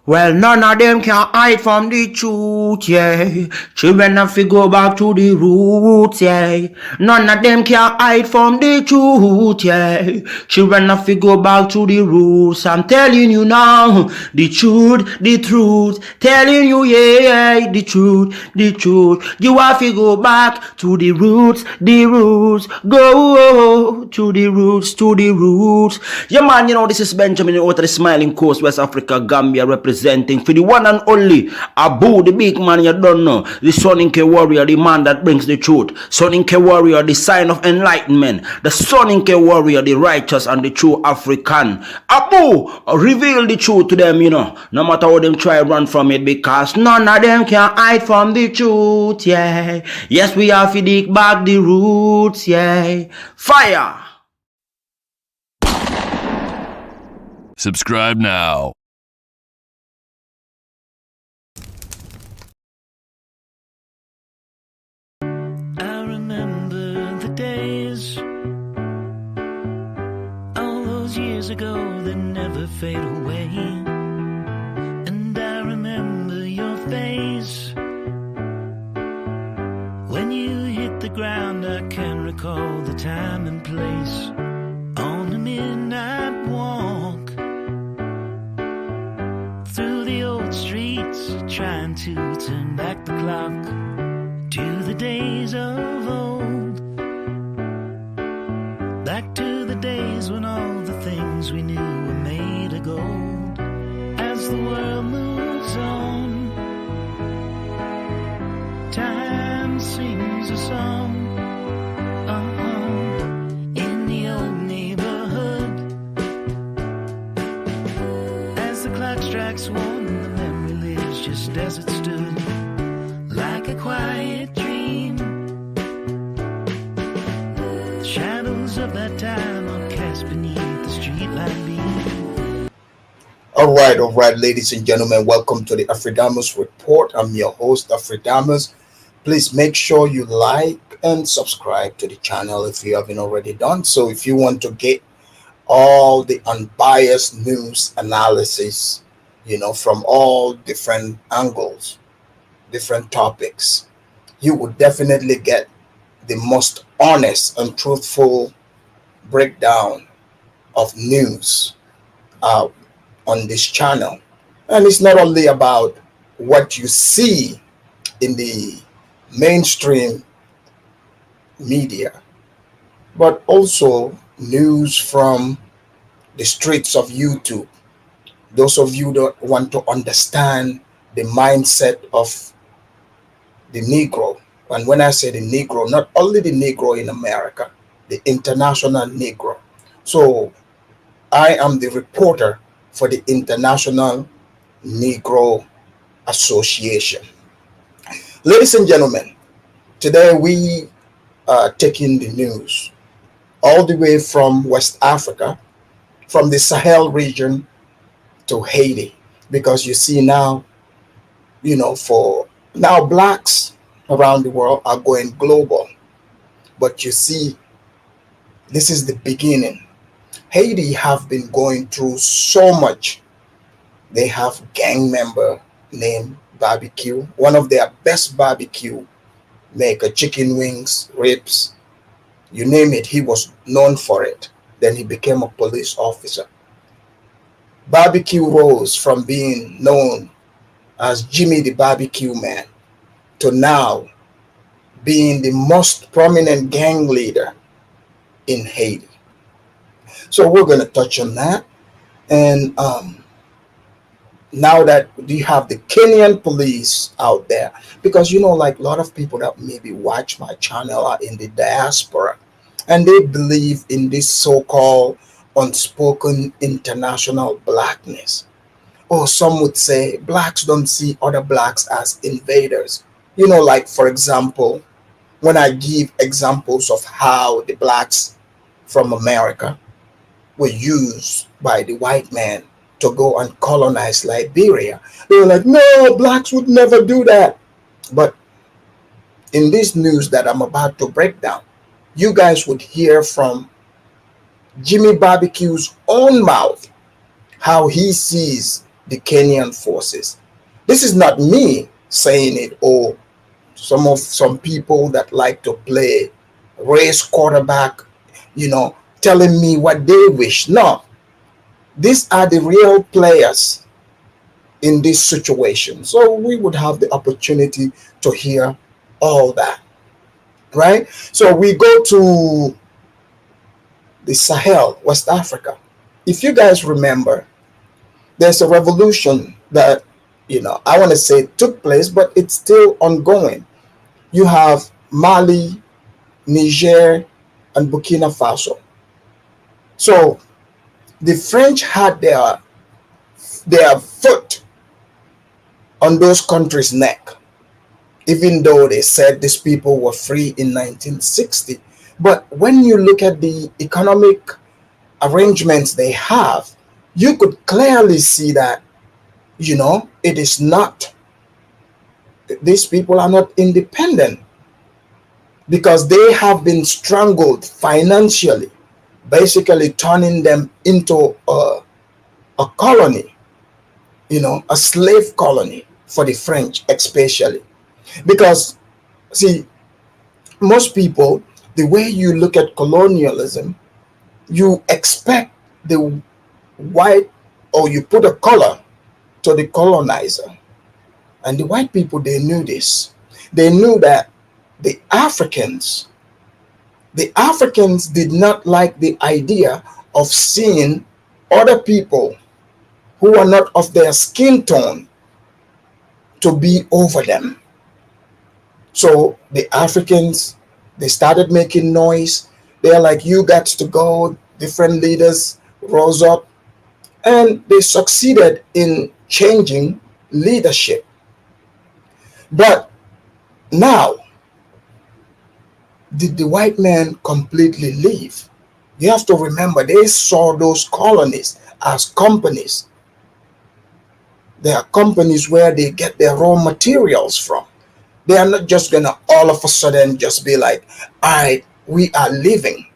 Well, none of them can hide from the truth, yeah. Children have to go back to the roots, yeah. None of them can hide from the truth, yeah. Children have to go back to the roots. I'm telling you now, the truth, the truth. Telling you, yeah, the truth, the truth. You have to go back to the roots, the roots. Go to the roots, to the roots. Yeah, man, you know, this is Benjamin out of the Smiling Coast, West Africa, Gambia, representing for the one and only Abu, the big man you don't know, the Soninke warrior, the man that brings the truth, Soninke warrior, the sign of enlightenment, the Soninke warrior, the righteous and the true African. Abu, reveal the truth to them, you know, no matter how them try run from it, because none of them can hide from the truth, yeah. Yes, we have to dig back the roots, yeah. Fire! Subscribe now. I remember the days, all those years ago that never fade away. And I remember your face when you hit the ground. I can recall the time and place on the midnight walk through the old streets, trying to turn back the clock to the days of old, back to the days when all the things we knew were made of gold. As the world moves on, time sings a song. In the old neighborhood, as the clock strikes one, the memory lives just as it stood, like a quiet dream. The shadows of that time are cast beneath the streetlight beam. All right, ladies and gentlemen, welcome to the Afridamus Report. I'm your host, Afridamus. Please make sure you like and subscribe to the channel if you haven't already done so. If you want to get all the unbiased news analysis, you know, from all different angles, different topics, you would definitely get the most honest and truthful breakdown of news on this channel. And it's not only about what you see in the mainstream media, but also news from the streets of YouTube. Those of you that want to understand the mindset of the Negro, and when I say the Negro, not only the Negro in America, the international Negro. So I am the reporter for the International Negro Association. Ladies and gentlemen, today we are taking the news all the way from West Africa, from the Sahel region to Haiti, because you see now, you know, for now blacks around the world are going global. But you see, this is the beginning. Haiti have been going through so much. They have gang member named Barbecue, one of their best barbecue maker, chicken wings, ribs, you name it, he was known for it. Then he became a police officer. Barbecue rose from being known as Jimmy the Barbecue Man to now being the most prominent gang leader in Haiti. So we're going to touch on that. And now that we have the Kenyan police out there, because, you know, like a lot of people that maybe watch my channel are in the diaspora, and they believe in this so-called unspoken international blackness. Or some would say blacks don't see other blacks as invaders. You know, like, for example, when I give examples of how the blacks from America were used by the white man to go and colonize Liberia, they were like, no, blacks would never do that. But in this news that I'm about to break down, you guys would hear from Jimmy Barbecue's own mouth how he sees the Kenyan forces. This is not me saying it, or some people that like to play race quarterback, telling me what they wish. No, these are the real players in this situation. So we would have the opportunity to hear all that, right? So we go to the Sahel, West Africa. If you guys remember, there's a revolution that, I want to say took place, but it's still ongoing. You have Mali, Niger, and Burkina Faso. So the French had their foot on those countries' neck, even though they said these people were free in 1960. But when you look at the economic arrangements they have, you could clearly see that, it is not, these people are not independent, because they have been strangled financially, basically turning them into a colony, a slave colony for the French, especially. Because, see, most people, the way you look at colonialism, you expect the white, or you put a color to the colonizer. And the white people, they knew this. They knew that the Africans did not like the idea of seeing other people who are not of their skin tone to be over them. So the Africans, they started making noise. They're like, you got to go. Different leaders rose up, and they succeeded in changing leadership. But now, did the white man completely leave? You have to remember, they saw those colonies as companies. They are companies where they get their raw materials from. They are not just going to all of a sudden just be like, all right, we are leaving.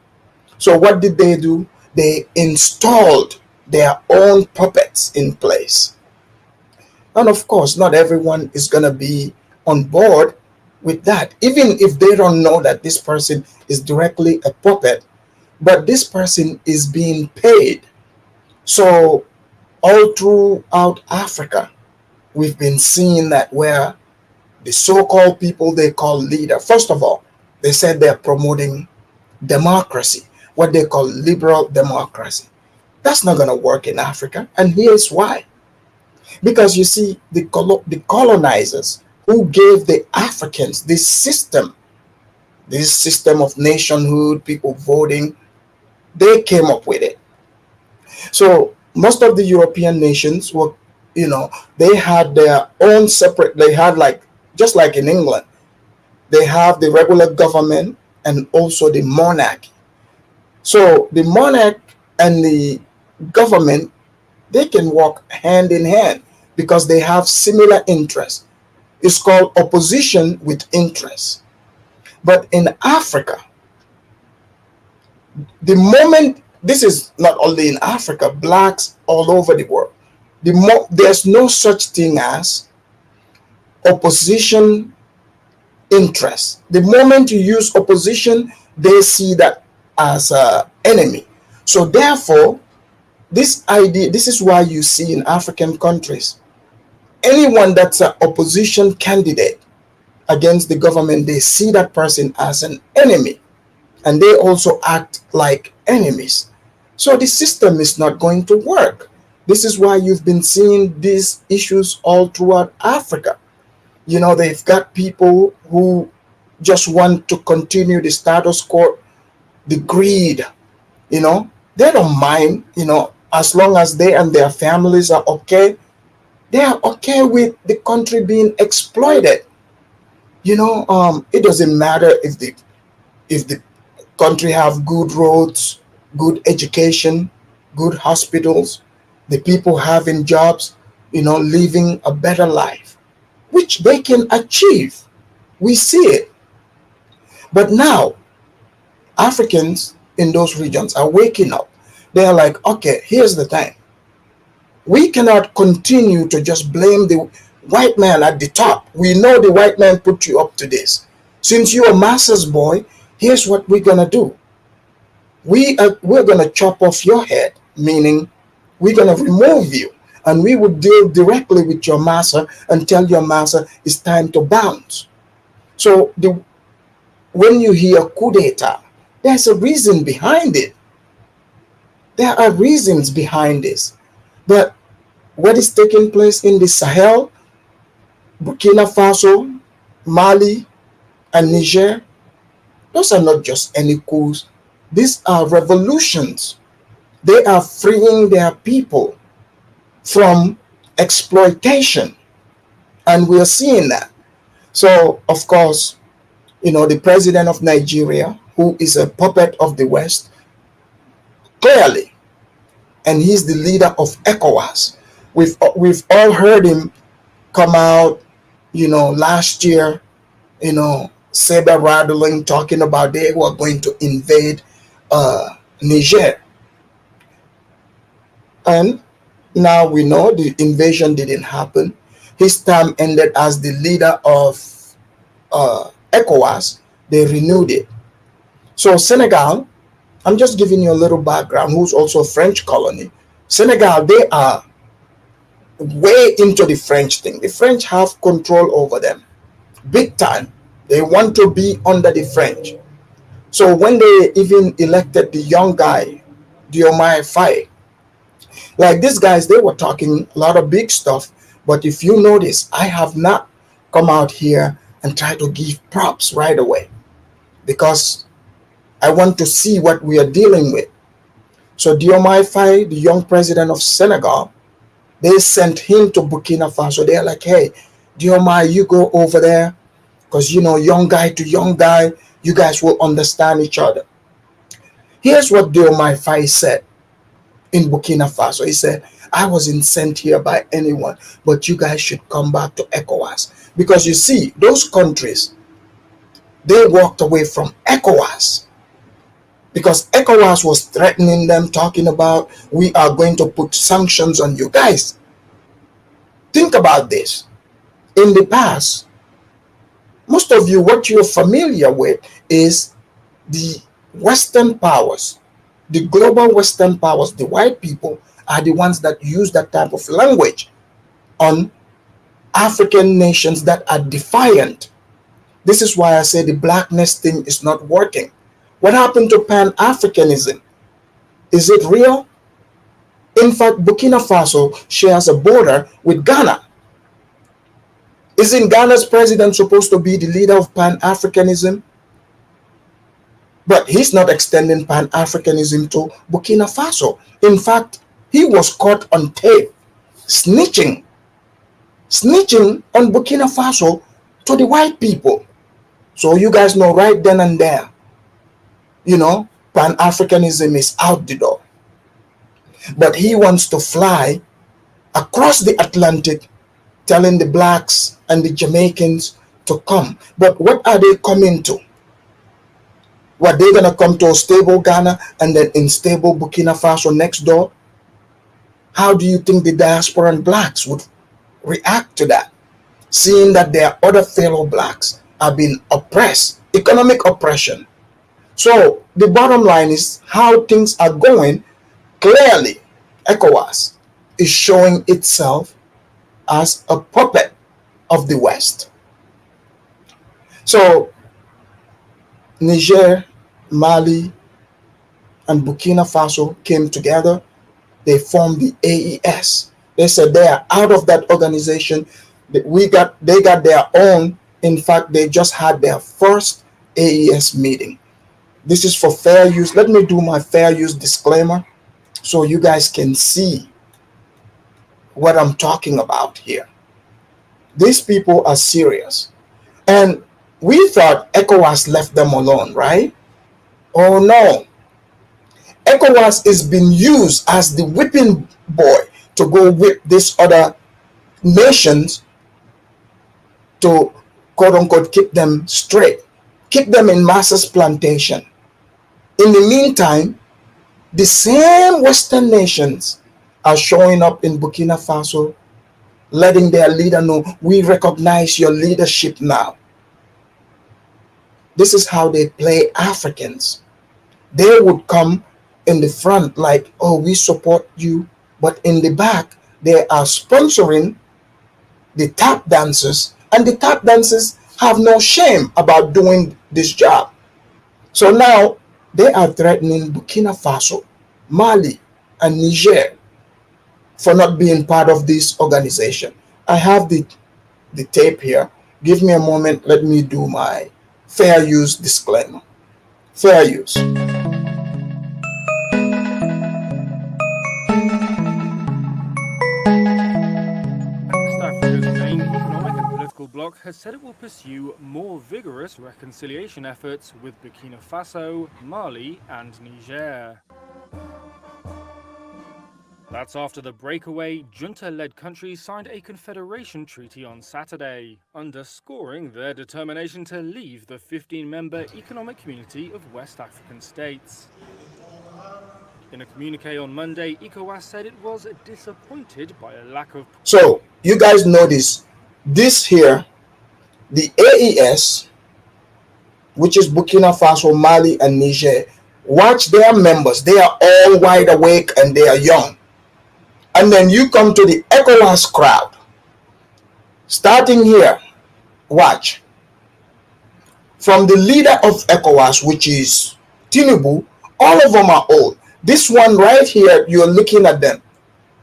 So what did they do? They installed their own puppets in place. And of course, not everyone is going to be on board with that, even if they don't know that this person is directly a puppet, but this person is being paid. So all throughout Africa, we've been seeing that, where the so-called people they call leader, first of all, they said they're promoting democracy, what they call liberal democracy. That's not going to work in Africa, and here's why. Because you see, the colonizers who gave the Africans this system of nationhood, people voting, they came up with it. So most of the European nations were, they had their own separate, they had, like, just like in England, they have the regular government and also the monarchy. So the monarch and the government, they can walk hand in hand because they have similar interests. It's called opposition with interest. But in Africa, the moment, this is not only in Africa, blacks all over the world, there's no such thing as opposition interest. The moment you use opposition, they see that as an enemy. So therefore, this idea, this is why you see in African countries, anyone that's an opposition candidate against the government, they see that person as an enemy, and they also act like enemies. So the system is not going to work. This is why you've been seeing these issues all throughout Africa. They've got people who just want to continue the status quo, the greed, they don't mind, as long as they and their families are okay, they are okay with the country being exploited. It doesn't matter if the country have good roads, good education, good hospitals, the people having jobs, living a better life, which they can achieve. We see it. But now, Africans in those regions are waking up. They are like, okay, here's the thing. We cannot continue to just blame the white man at the top. We know the white man put you up to this. Since you're a master's boy, here's what we're gonna do. We're gonna chop off your head, meaning we're gonna remove you, and we would deal directly with your master and tell your master it's time to bounce. So when you hear coup d'etat, there's a reason behind it. There are reasons behind this. But what is taking place in the Sahel, Burkina Faso, Mali, and Niger, those are not just any coups. These are revolutions. They are freeing their people from exploitation. And we are seeing that. So, of course, the president of Nigeria, who is a puppet of the West, clearly, and he's the leader of ECOWAS. We've all heard him come out, last year, saber rattling, talking about they were going to invade Niger. And now we know the invasion didn't happen. His term ended as the leader of ECOWAS. They renewed it. So Senegal, I'm just giving you a little background, who's also a French colony. Senegal, they are way into the French thing. The French have control over them, big time. They want to be under the French. So when they even elected the young guy, Diomaye Faye, like these guys, they were talking a lot of big stuff. But if you notice, I have not come out here and try to give props right away, because I want to see what we are dealing with. So Diomaye Faye, the young president of Senegal, they sent him to Burkina Faso. They're like, hey, Diomaye, you go over there, because, young guy to young guy, you guys will understand each other. Here's what Diomaye Faye said in Burkina Faso. He said, I wasn't sent here by anyone, but you guys should come back to ECOWAS. Because you see, those countries, they walked away from ECOWAS because ECOWAS was threatening them, talking about, we are going to put sanctions on you guys. Think about this. In the past, most of you, what you're familiar with is the Western powers, the global Western powers, the white people are the ones that use that type of language on African nations that are defiant. This is why I say the blackness thing is not working. What happened to Pan-Africanism? Is it real? In fact, Burkina Faso shares a border with Ghana. Isn't Ghana's president supposed to be the leader of Pan-Africanism? But he's not extending Pan-Africanism to Burkina Faso. In fact, he was caught on tape snitching on Burkina Faso to the white people. So you guys know right then and there, Pan-Africanism is out the door. But he wants to fly across the Atlantic, telling the blacks and the Jamaicans to come. But what are they coming to? What, they're going to come to a stable Ghana and then unstable Burkina Faso next door? How do you think the diasporan blacks would react to that? Seeing that their other fellow blacks are being oppressed, economic oppression. So the bottom line is how things are going. Clearly, ECOWAS is showing itself as a puppet of the West. So Niger, Mali, and Burkina Faso came together. They formed the AES. They said they are out of that organization. They got their own. In fact, they just had their first AES meeting. This is for fair use. Let me do my fair use disclaimer so you guys can see what I'm talking about here. These people are serious. And we thought ECOWAS left them alone, right? Oh no. ECOWAS is being used as the whipping boy to go whip these other nations to, quote unquote, keep them straight, keep them in masses plantation. In the meantime, the same Western nations are showing up in Burkina Faso, letting their leader know, we recognize your leadership now. This is how they play Africans. They would come in the front like, oh, we support you, but in the back, they are sponsoring the tap dancers, and the tap dancers have no shame about doing this job. So now they are threatening Burkina Faso, Mali, and Niger for not being part of this organization. I have the tape here. Give me a moment. Let me do my fair use disclaimer. Fair use. West Africa's main economic and political bloc has said it will pursue more vigorous reconciliation efforts with Burkina Faso, Mali, and Niger. That's after the breakaway, junta-led countries signed a confederation treaty on Saturday, underscoring their determination to leave the 15-member Economic Community of West African states. In a communique on Monday, ECOWAS said it was disappointed by a lack of... So, you guys notice this here, the AES, which is Burkina Faso, Mali, and Niger, watch their members. They are all wide awake and they are young. And then you come to the ECOWAS crowd. Starting here, watch. From the leader of ECOWAS, which is Tinubu, all of them are old. This one right here, you're looking at them.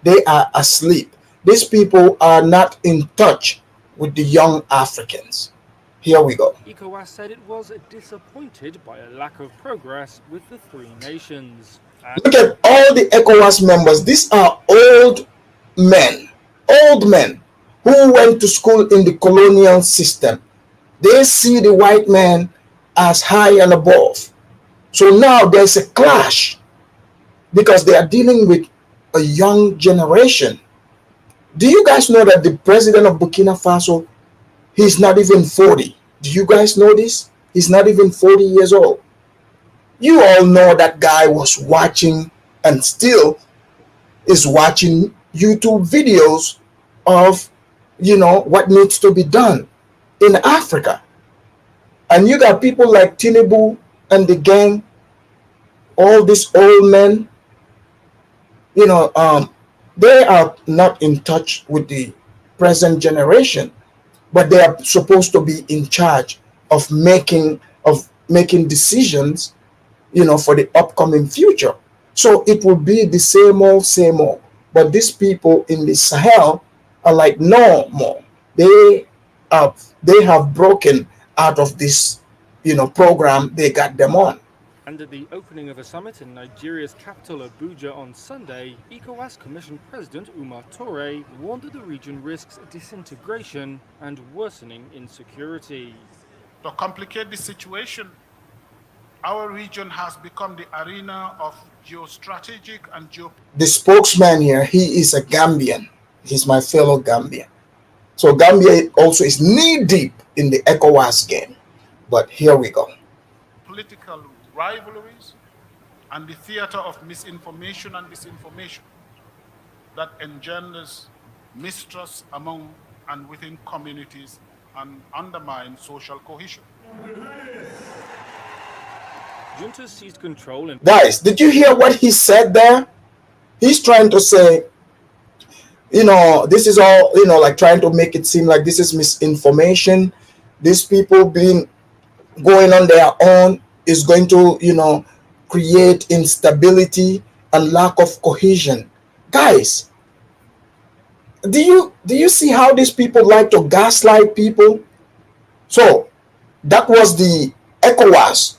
They are asleep. These people are not in touch with the young Africans. Here we go. ECOWAS said it was disappointed by a lack of progress with the three nations. Look at all the ECOWAS members. These are old men who went to school in the colonial system. They see the white man as high and above. So now there's a clash because they are dealing with a young generation. Do you guys know that the president of Burkina Faso, he's not even 40? Do you guys know this? He's not even 40 years old. You all know that guy was watching and still is watching YouTube videos of, what needs to be done in Africa. And you got people like Tinubu and the gang, all these old men, they are not in touch with the present generation, but they are supposed to be in charge of making decisions, for the upcoming future. So it will be the same old. But these people in the Sahel are like, no more. They have broken out of this, program they got them on. And at the opening of a summit in Nigeria's capital Abuja on Sunday, ECOWAS Commission President Umar Toure warned that the region risks disintegration and worsening insecurity. To complicate the situation, our region has become the arena of geostrategic and The spokesman here, he is a Gambian. He's my fellow Gambian. So Gambia also is knee-deep in the ECOWAS game. But here we go. Political rivalries and the theater of misinformation and disinformation that engenders mistrust among and within communities and undermines social cohesion. Juntas seized control and... Guys, did you hear what he said there? He's trying to say, this is all, like trying to make it seem like this is misinformation. These people going on their own is going to, create instability and lack of cohesion. Guys, do you see how these people like to gaslight people? So that was the ECOWAS.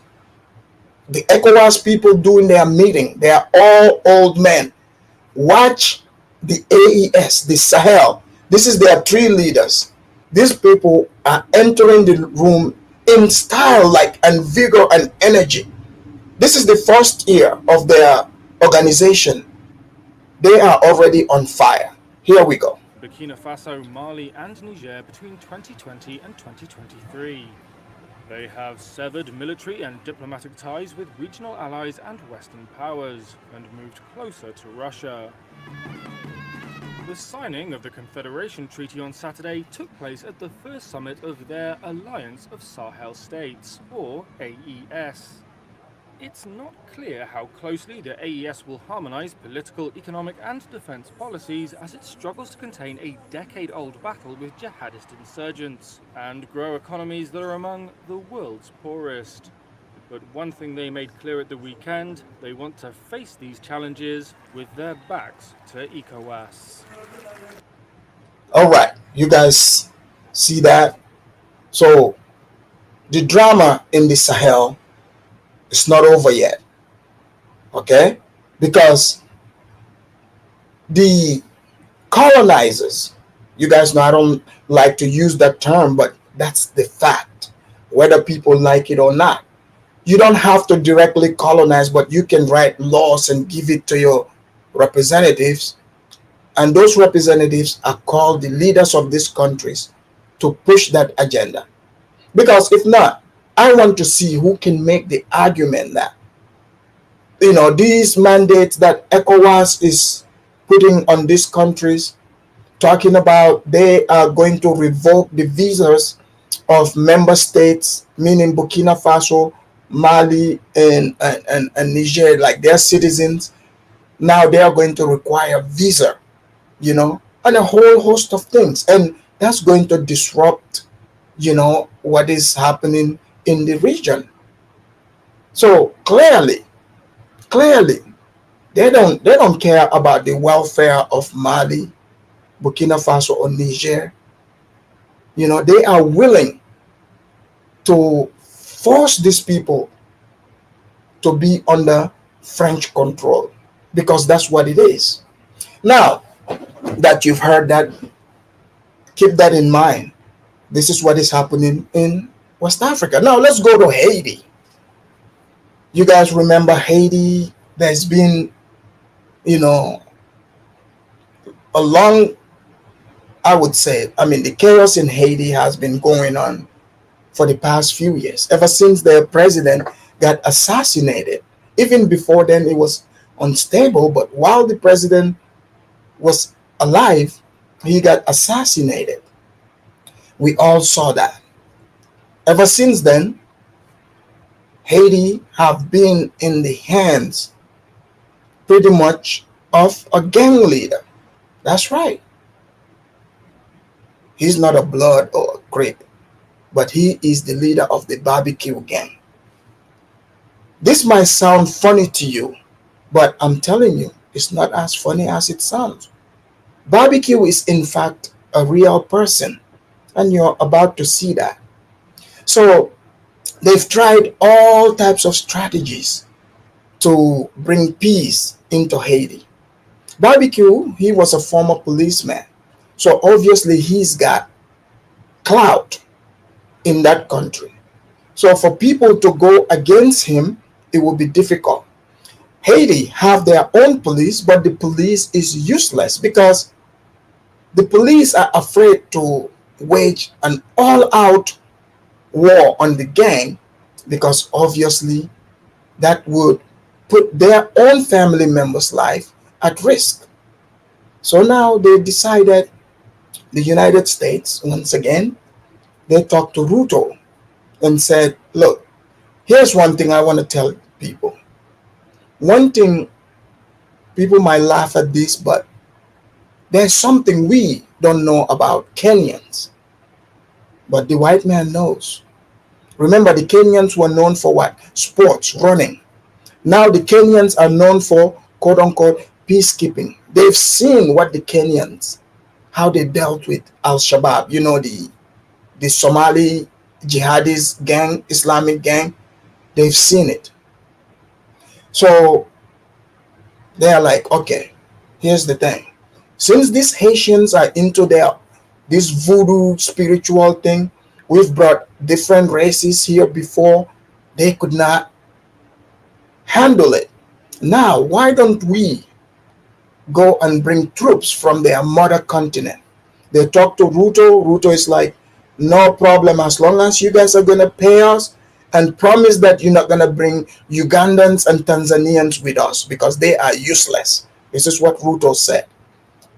The ECOWAS people doing their meeting. They are all old men. Watch the AES, the Sahel. This is their three leaders. These people are entering the room in style, and vigor and energy. This is the first year of their organization. They are already on fire. Here we go. Burkina Faso, Mali, and Niger between 2020 and 2023. They have severed military and diplomatic ties with regional allies and Western powers and moved closer to Russia. The signing of the Confederation Treaty on Saturday took place at the first summit of their Alliance of Sahel States, or AES. It's not clear how closely the AES will harmonise political, economic and defence policies as it struggles to contain a decade-old battle with jihadist insurgents and grow economies that are among the world's poorest. But one thing they made clear at the weekend, they want to face these challenges with their backs to ECOWAS. All right, you guys see that? So the drama in the Sahel is not over yet, okay? Because the colonizers, you guys know I don't like to use that term, but that's the fact, whether people like it or not. You don't have to directly colonize, but you can write laws and give it to your representatives. And those representatives are called the leaders of these countries to push that agenda. Because if not, I want to see who can make the argument that, these mandates that ECOWAS is putting on these countries, talking about they are going to revoke the visas of member states, meaning Burkina Faso, Mali, and Niger, like their citizens. Now they are going to require visa, and a whole host of things. And that's going to disrupt, what is happening in the region. So clearly, they don't care about the welfare of Mali, Burkina Faso, or Niger. They are willing to force these people to be under French control, because that's what it is. Now that you've heard that, keep that in mind. This is what is happening in West Africa. Now let's go to Haiti. You guys remember Haiti? There's been, a long, the chaos in Haiti has been going on for the past few years, ever since their president got assassinated. Even before then, it was unstable, but while the president was alive, he got assassinated. We all saw that. Ever since then, Haiti have been in the hands pretty much of a gang leader. That's right. He's not a blood or a crip, but he is the leader of the barbecue gang. This might sound funny to you, but I'm telling you, it's not as funny as it sounds. Barbecue is in fact a real person, and you're about to see that. So they've tried all types of strategies to bring peace into Haiti. Barbecue, he was a former policeman, so obviously he's got clout in that country. So for people to go against him, it will be difficult. Haiti have their own police, but the police is useless because the police are afraid to wage an all-out war on the gang, because obviously that would put their own family members' life at risk. So now they decided, the United States, once again, they talked to Ruto and said, look, here's one thing I want to tell people. One thing, people might laugh at this, but there's something we don't know about Kenyans, but the white man knows. Remember, the Kenyans were known for what? Sports, running. Now the Kenyans are known for, quote unquote, peacekeeping. They've seen what the Kenyans, how they dealt with Al-Shabaab, the Somali jihadist gang, Islamic gang. They've seen it. So they're like, okay, here's the thing. Since these Haitians are into this voodoo spiritual thing, we've brought different races here before. They could not handle it. Now, why don't we go and bring troops from their mother continent? They talk to Ruto. Ruto is like, no problem, as long as you guys are going to pay us and promise that you're not going to bring Ugandans and Tanzanians with us, because they are useless. This is what Ruto said,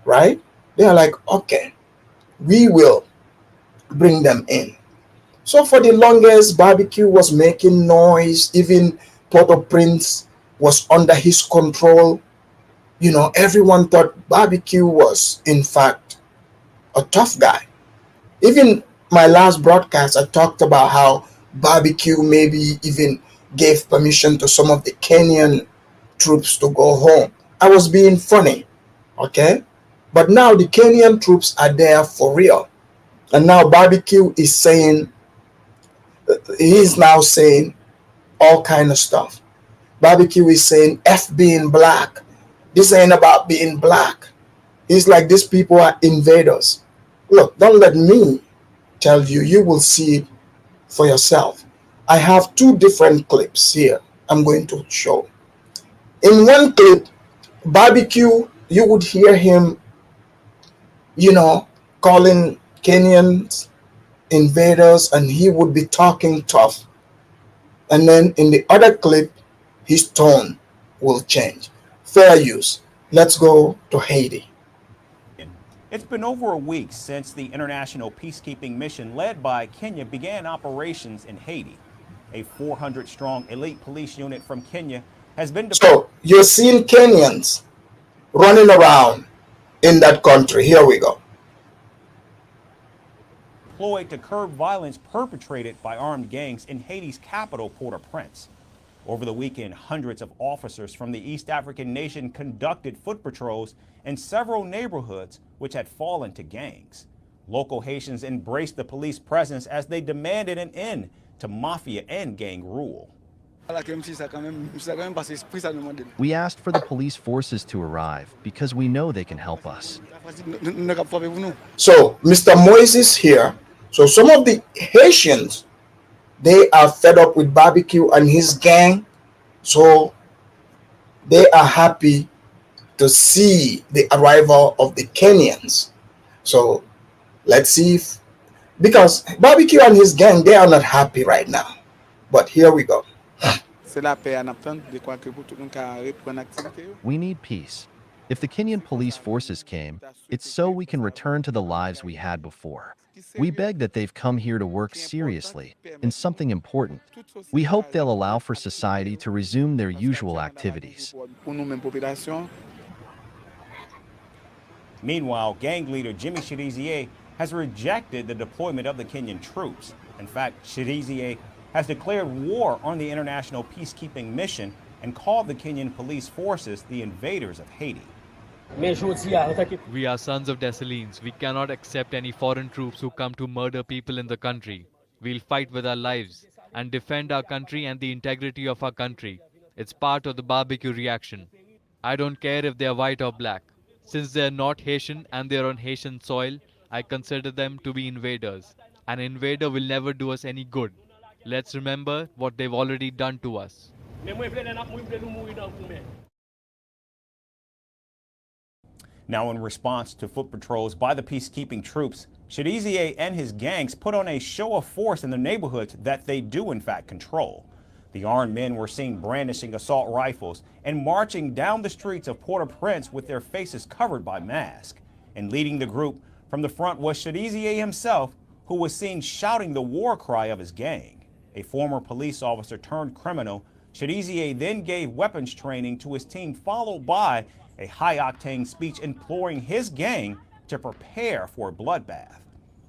right? They are like, okay, we will bring them in. So for the longest, barbecue was making noise. Even Port-au-Prince was under his control. You know, everyone thought barbecue was, in fact, a tough guy. Even my last broadcast, I talked about how barbecue maybe even gave permission to some of the Kenyan troops to go home. I was being funny, okay? But now the Kenyan troops are there for real. And now barbecue is saying, he's now saying all kind of stuff. Barbecue is saying F being black. This ain't about being black. He's like, these people are invaders. Look, don't let me tell you. You will see it for yourself. I have two different clips here I'm going to show. In one clip, barbecue, you would hear him, you know, calling Kenyans invaders, and he would be talking tough. And then in the other clip, his tone will change. Fair use. Let's go to Haiti. It's been over a week since the international peacekeeping mission led by Kenya began operations in Haiti. A 400-strong elite police unit from Kenya has been So you're seeing Kenyans running around in that country. Here we go. deployed to curb violence perpetrated by armed gangs in Haiti's capital, Port-au-Prince. Over the weekend, hundreds of officers from the East African nation conducted foot patrols in several neighborhoods which had fallen to gangs. Local Haitians embraced the police presence as they demanded an end to mafia and gang rule. We asked for the police forces to arrive because we know they can help us. So Mr. Moises here. So some of the Haitians, they are fed up with barbecue and his gang. So they are happy to see the arrival of the Kenyans. So let's see if, because barbecue and his gang, they are not happy right now. But here we go. We need peace. If the Kenyan police forces came, it's so we can return to the lives we had before. We beg that they've come here to work seriously in something important. We hope they'll allow for society to resume their usual activities. Meanwhile, gang leader Jimmy Chirizier has rejected the deployment of the Kenyan troops. In fact, Chirizier has declared war on the international peacekeeping mission and called the Kenyan police forces the invaders of Haiti. We are sons of Dessalines. We cannot accept any foreign troops who come to murder people in the country. We'll fight with our lives and defend our country and the integrity of our country. It's part of the barbecue reaction. I don't care if they are white or black. Since they are not Haitian and they are on Haitian soil, I consider them to be invaders. An invader will never do us any good. Let's remember what they've already done to us. Now, in response to foot patrols by the peacekeeping troops, Chirizier and his gangs put on a show of force in the neighborhoods that they do in fact control. The armed men were seen brandishing assault rifles and marching down the streets of Port-au-Prince with their faces covered by masks. And leading the group from the front was Chirizier himself, who was seen shouting the war cry of his gang. A former police officer turned criminal, Chirizier then gave weapons training to his team, followed by a high-octane speech imploring his gang to prepare for a bloodbath.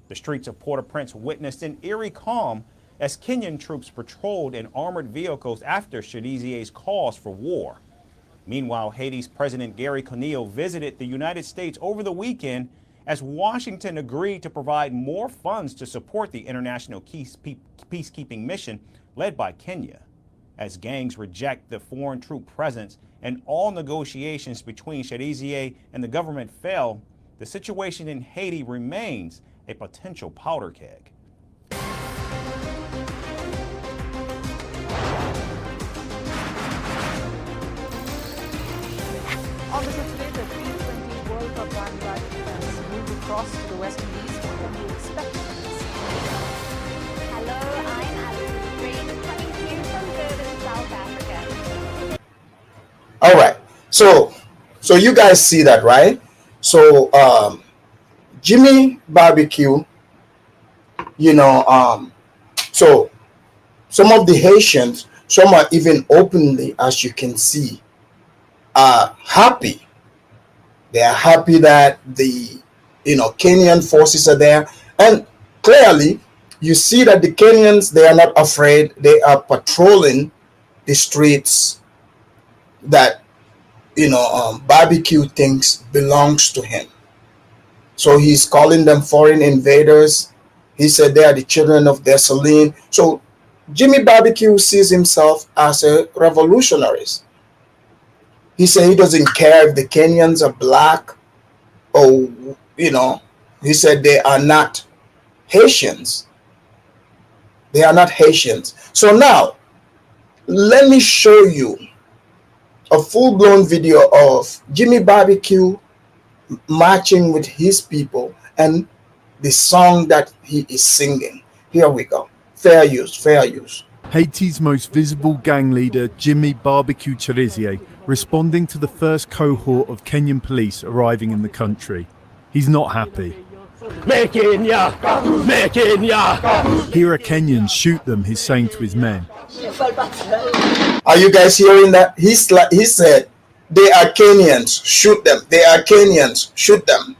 The streets of Port-au-Prince witnessed an eerie calm as Kenyan troops patrolled in armored vehicles after Chirizier's calls for war. Meanwhile, Haiti's President Gary Conille visited the United States over the weekend as Washington agreed to provide more funds to support the international peacekeeping mission led by Kenya. As gangs reject the foreign troop presence and all negotiations between Chirizier and the government fail, the situation in Haiti remains a potential powder keg. On the show today, the T20 World Cup bandwagon has moved across to the West Indies. What can we expect from this? Hello, I'm Alison Green, coming to you from Durban, South Africa. All right. So So you guys see that, right? So Jimmy Barbecue, so some of the Haitians, some are even openly, as you can see, are happy. They are happy that the Kenyan forces are there, and clearly you see that the Kenyans, they are not afraid. They are patrolling the streets that Barbecue thinks belongs to him. So he's calling them foreign invaders. He said they are the children of Dessalines. So Jimmy Barbecue sees himself as a revolutionary. He said he doesn't care if the Kenyans are black or, he said they are not Haitians. They are not Haitians. So now, let me show you a full-blown video of Jimmy Barbecue marching with his people and the song that he is singing. Here we go. Fair use, fair use. Haiti's most visible gang leader, Jimmy Barbecue Cherizier, responding to the first cohort of Kenyan police arriving in the country. He's not happy. Here are Kenyans, shoot them, he's saying to his men. Are you guys hearing that? He said, they are Kenyans, shoot them. They are Kenyans, shoot them.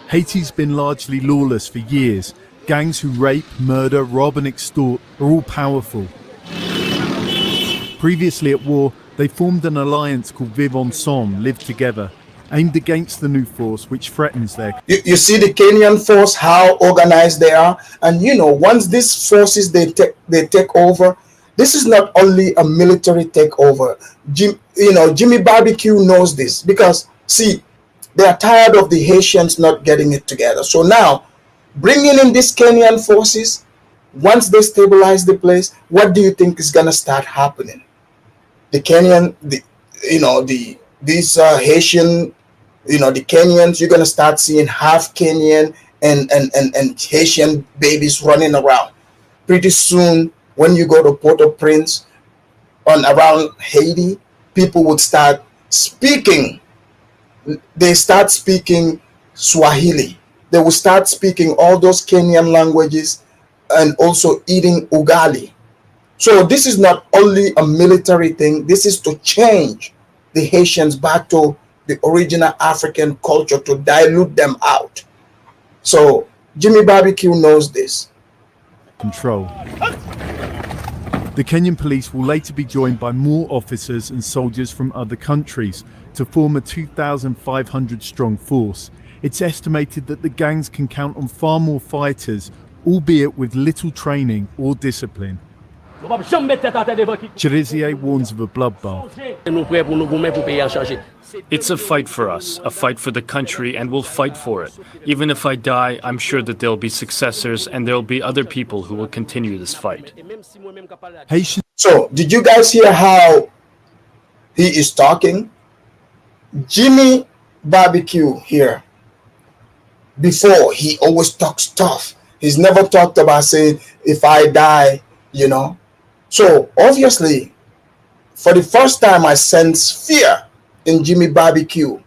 Haiti's been largely lawless for years. Gangs who rape, murder, rob and extort are all powerful. Previously at war, they formed an alliance called Vivre Ensemble, Live Together, aimed against the new force which threatens their... You see the Kenyan force, how organized they are. And once these forces, they take over, this is not only a military takeover. Jimmy Barbecue knows this because, see, they are tired of the Haitians not getting it together. So now, bringing in these Kenyan forces, once they stabilize the place, what do you think is going to start happening? The Kenyan, these Haitian, the Kenyans, you're going to start seeing half Kenyan and Haitian babies running around. Pretty soon, when you go to Port-au-Prince around Haiti, people would start speaking. They start speaking Swahili. They will start speaking all those Kenyan languages and also eating ugali. So this is not only a military thing. This is to change the Haitians back to the original African culture, to dilute them out. So Jimmy Barbecue knows this. Control. The Kenyan police will later be joined by more officers and soldiers from other countries to form a 2,500 strong force. It's estimated that the gangs can count on far more fighters, albeit with little training or discipline. Cherizier warns of a bloodbath. It's a fight for us, a fight for the country, and we'll fight for it. Even if I die, I'm sure that there'll be successors and there'll be other people who will continue this fight. Haitian. So, did you guys hear how he is talking? Jimmy Barbecue here, before, he always talks tough. He's never talked about saying, if I die, So, obviously, for the first time, I sense fear in Jimmy Barbecue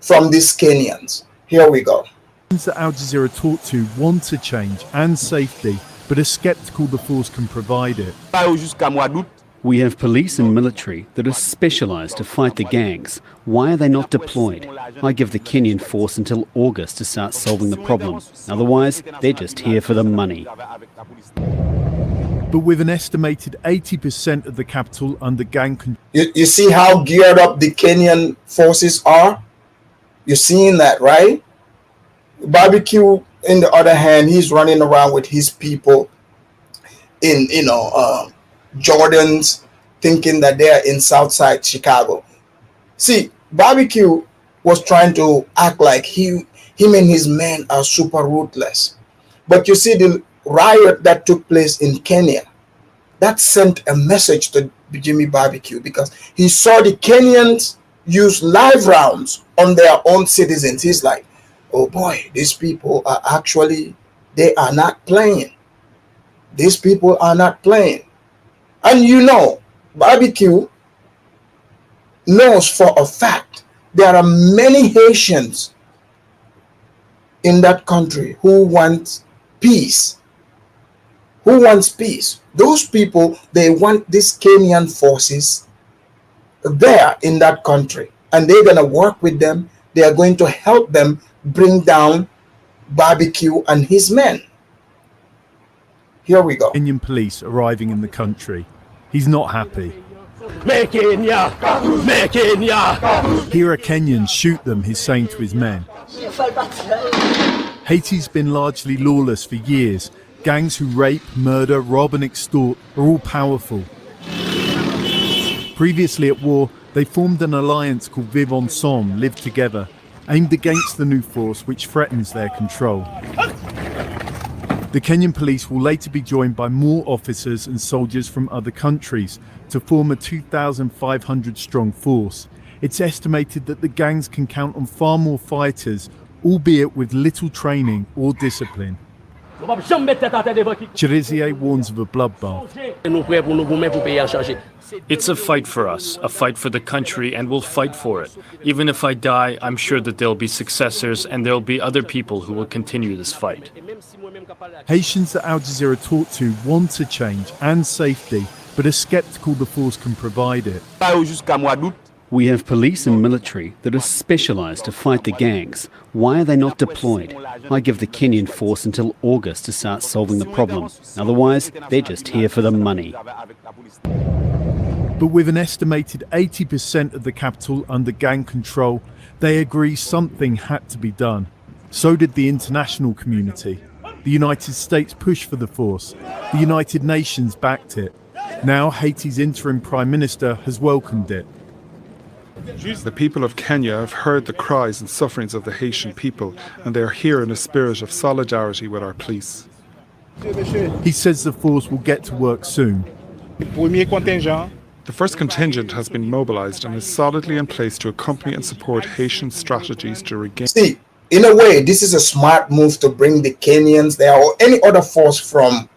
from these Kenyans. Here we go. That Al Jazeera talked to want to change and safety, but are skeptical the force can provide it. We have police and military that are specialized to fight the gangs. Why are they not deployed? I give the Kenyan force until August to start solving the problem. Otherwise, they're just here for the money. But with an estimated 80% of the capital under gang control. You see how geared up the Kenyan forces are? You're seeing that, right? Barbecue, on the other hand, he's running around with his people in, Jordans, thinking that they're in Southside Chicago. See, Barbecue was trying to act like him and his men are super ruthless. But you see the riot that took place in Kenya, that sent a message to Jimmy Barbecue because he saw the Kenyans use live rounds on their own citizens. He's like, oh boy, these people are actually, they are not playing. These people are not playing. And Barbecue knows for a fact there are many Haitians in that country who want peace. Who wants peace? Those people, they want these Kenyan forces there in that country, and they're going to work with them. They are going to help them bring down Barbecue and his men. Here we go. Kenyan police arriving in the country. He's not happy. Make Kenya! Make Kenya! Here are Kenyans, shoot them, he's saying to his men. Haiti's been largely lawless for years. Gangs who rape, murder, rob and extort are all powerful. Previously at war, they formed an alliance called Vivre Ensemble, Live Together, aimed against the new force which threatens their control. The Kenyan police will later be joined by more officers and soldiers from other countries to form a 2,500 strong force. It's estimated that the gangs can count on far more fighters, albeit with little training or discipline. Chirizie warns of a bloodbath. It's a fight for us, a fight for the country, and we'll fight for it. Even if I die, I'm sure that there'll be successors and there'll be other people who will continue this fight. Haitians that Al Jazeera talked to want a change and safety, but are skeptical the force can provide it. We have police and military that are specialized to fight the gangs. Why are they not deployed? I give the Kenyan force until August to start solving the problem. Otherwise, they're just here for the money. But with an estimated 80% of the capital under gang control, they agree something had to be done. So did the international community. The United States pushed for the force. The United Nations backed it. Now Haiti's interim prime minister has welcomed it. The people of Kenya have heard the cries and sufferings of the Haitian people, and they are here in a spirit of solidarity with our police. He says the force will get to work soon. The first contingent has been mobilized and is solidly in place to accompany and support Haitian strategies to regain. See, in a way, this is a smart move to bring the Kenyans there or any other force from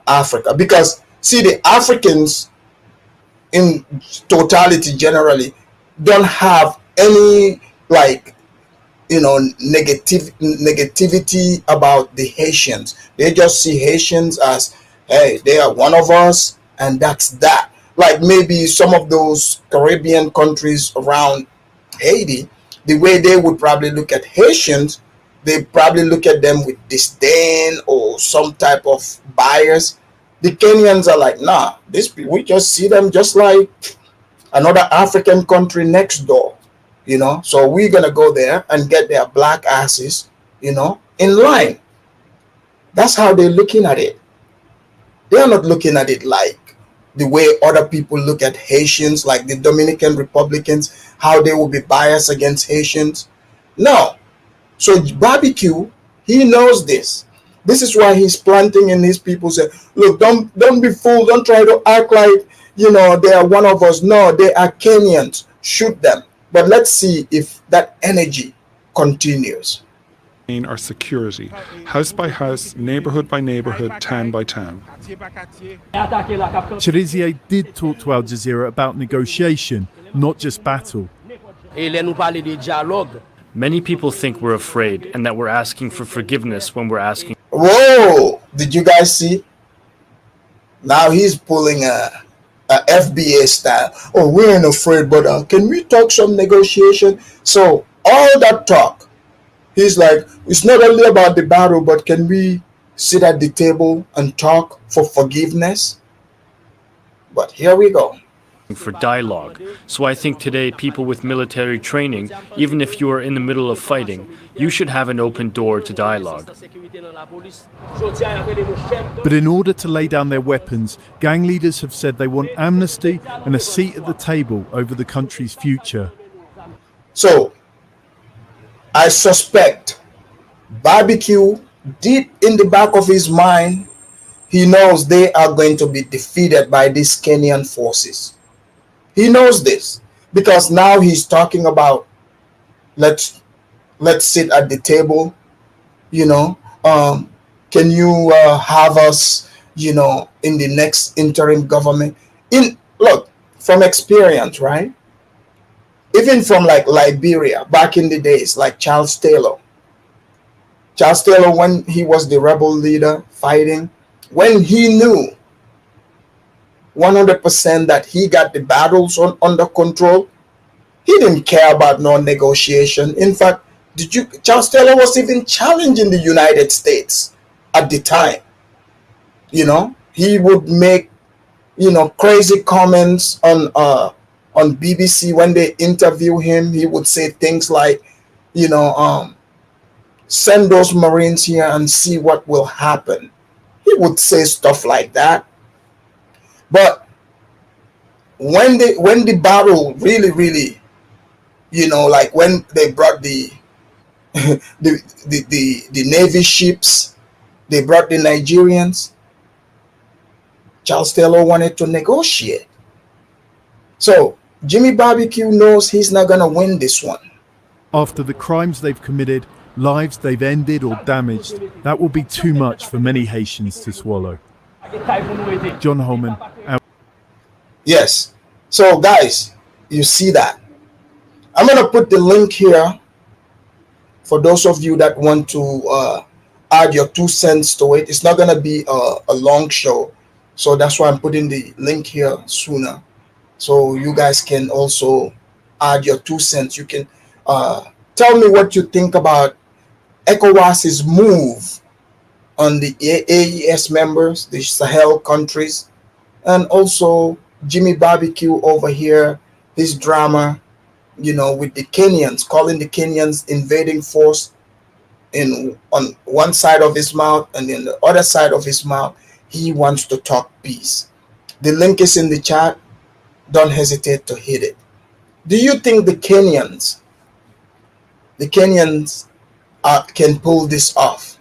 Africa, because see, the Africans in totality generally don't have any negativity about the Haitians. They just see Haitians as, hey, they are one of us, and that's that. Like maybe some of those Caribbean countries around Haiti, the way they would probably look at Haitians, they probably look at them with disdain or some type of bias. The Kenyans are like, nah, we just see them just like another African country next door, So we're going to go there and get their black asses, in line. That's how they're looking at it. They are not looking at it like the way other people look at Haitians, like the Dominican Republicans, how they will be biased against Haitians. No. So Barbecue, he knows this. This is why he's planting in his people. Say, look, don't be fooled. Don't try to act like, they are one of us. No, they are Kenyans. Shoot them. But let's see if that energy continues. Our security, house by house, neighborhood by neighborhood, town by town. Chirizie did talk to Al Jazeera about negotiation, not just battle. Many people think we're afraid and that we're asking for forgiveness when we're asking. Whoa! Did you guys see? Now he's pulling a FBA style. Oh, we ain't afraid, but can we talk some negotiation? So all that talk, he's like, it's not only about the battle, but can we sit at the table and talk for forgiveness? But here we go. For dialogue. So I think today people with military training, even if you are in the middle of fighting, you should have an open door to dialogue. But in order to lay down their weapons, gang leaders have said they want amnesty and a seat at the table over the country's future. So I suspect Barbecue, deep in the back of his mind, he knows they are going to be defeated by these Kenyan forces. He knows this because now he's talking about let's sit at the table, can you have us, in the next interim government? Look, from experience, right? even from like Liberia back in the days, like Charles Taylor. Charles Taylor, when he was the rebel leader fighting, when he knew 100% that he got the battles under control, he didn't care about no negotiation. In fact, Charles Taylor was even challenging the United States at the time. You know, he would make, you know, crazy comments on BBC when they interview him. He would say things like, you know, send those Marines here and see what will happen. He would say stuff like that. But when the battle really, you know, like when they brought the the Navy ships, they brought the Nigerians, Charles Taylor wanted to negotiate. So Jimmy Barbecue knows he's not gonna win this one. After the crimes they've committed, lives they've ended or damaged, that will be too much for many Haitians to swallow. John Holman. Yes. So guys, you see that. I'm gonna put the link here for those of you that want to add your 2 cents to it. It's not gonna be a long show, so that's why I'm putting the link here sooner, so you guys can also add your 2 cents. You can tell me what you think about ECOWAS's move on the AES members, the Sahel countries, and also Jimmy Barbecue over here, his drama, you know, with the Kenyans, calling the Kenyans invading force on one side of his mouth, and then the other side of his mouth, he wants to talk peace. The link is in the chat. Don't hesitate to hit it. Do you think the Kenyans can pull this off?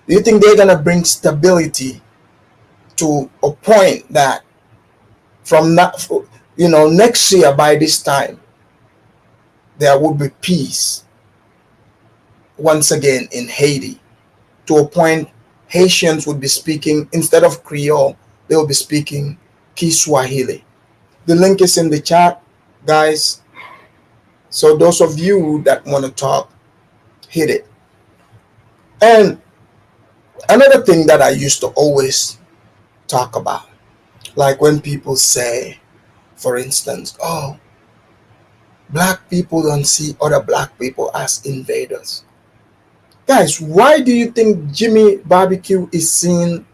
Do you think they're gonna bring stability to a point that from that, you know, next year by this time there will be peace once again in Haiti, to a point Haitians would be speaking, instead of Creole, they will be speaking Kiswahili? The link is in the chat, guys. So those of you that want to talk, hit it. And another thing that I used to always talk about, like when people say, for instance, oh, black people don't see other black people as invaders. Guys, why do you think Jimmy Barbecue is seeing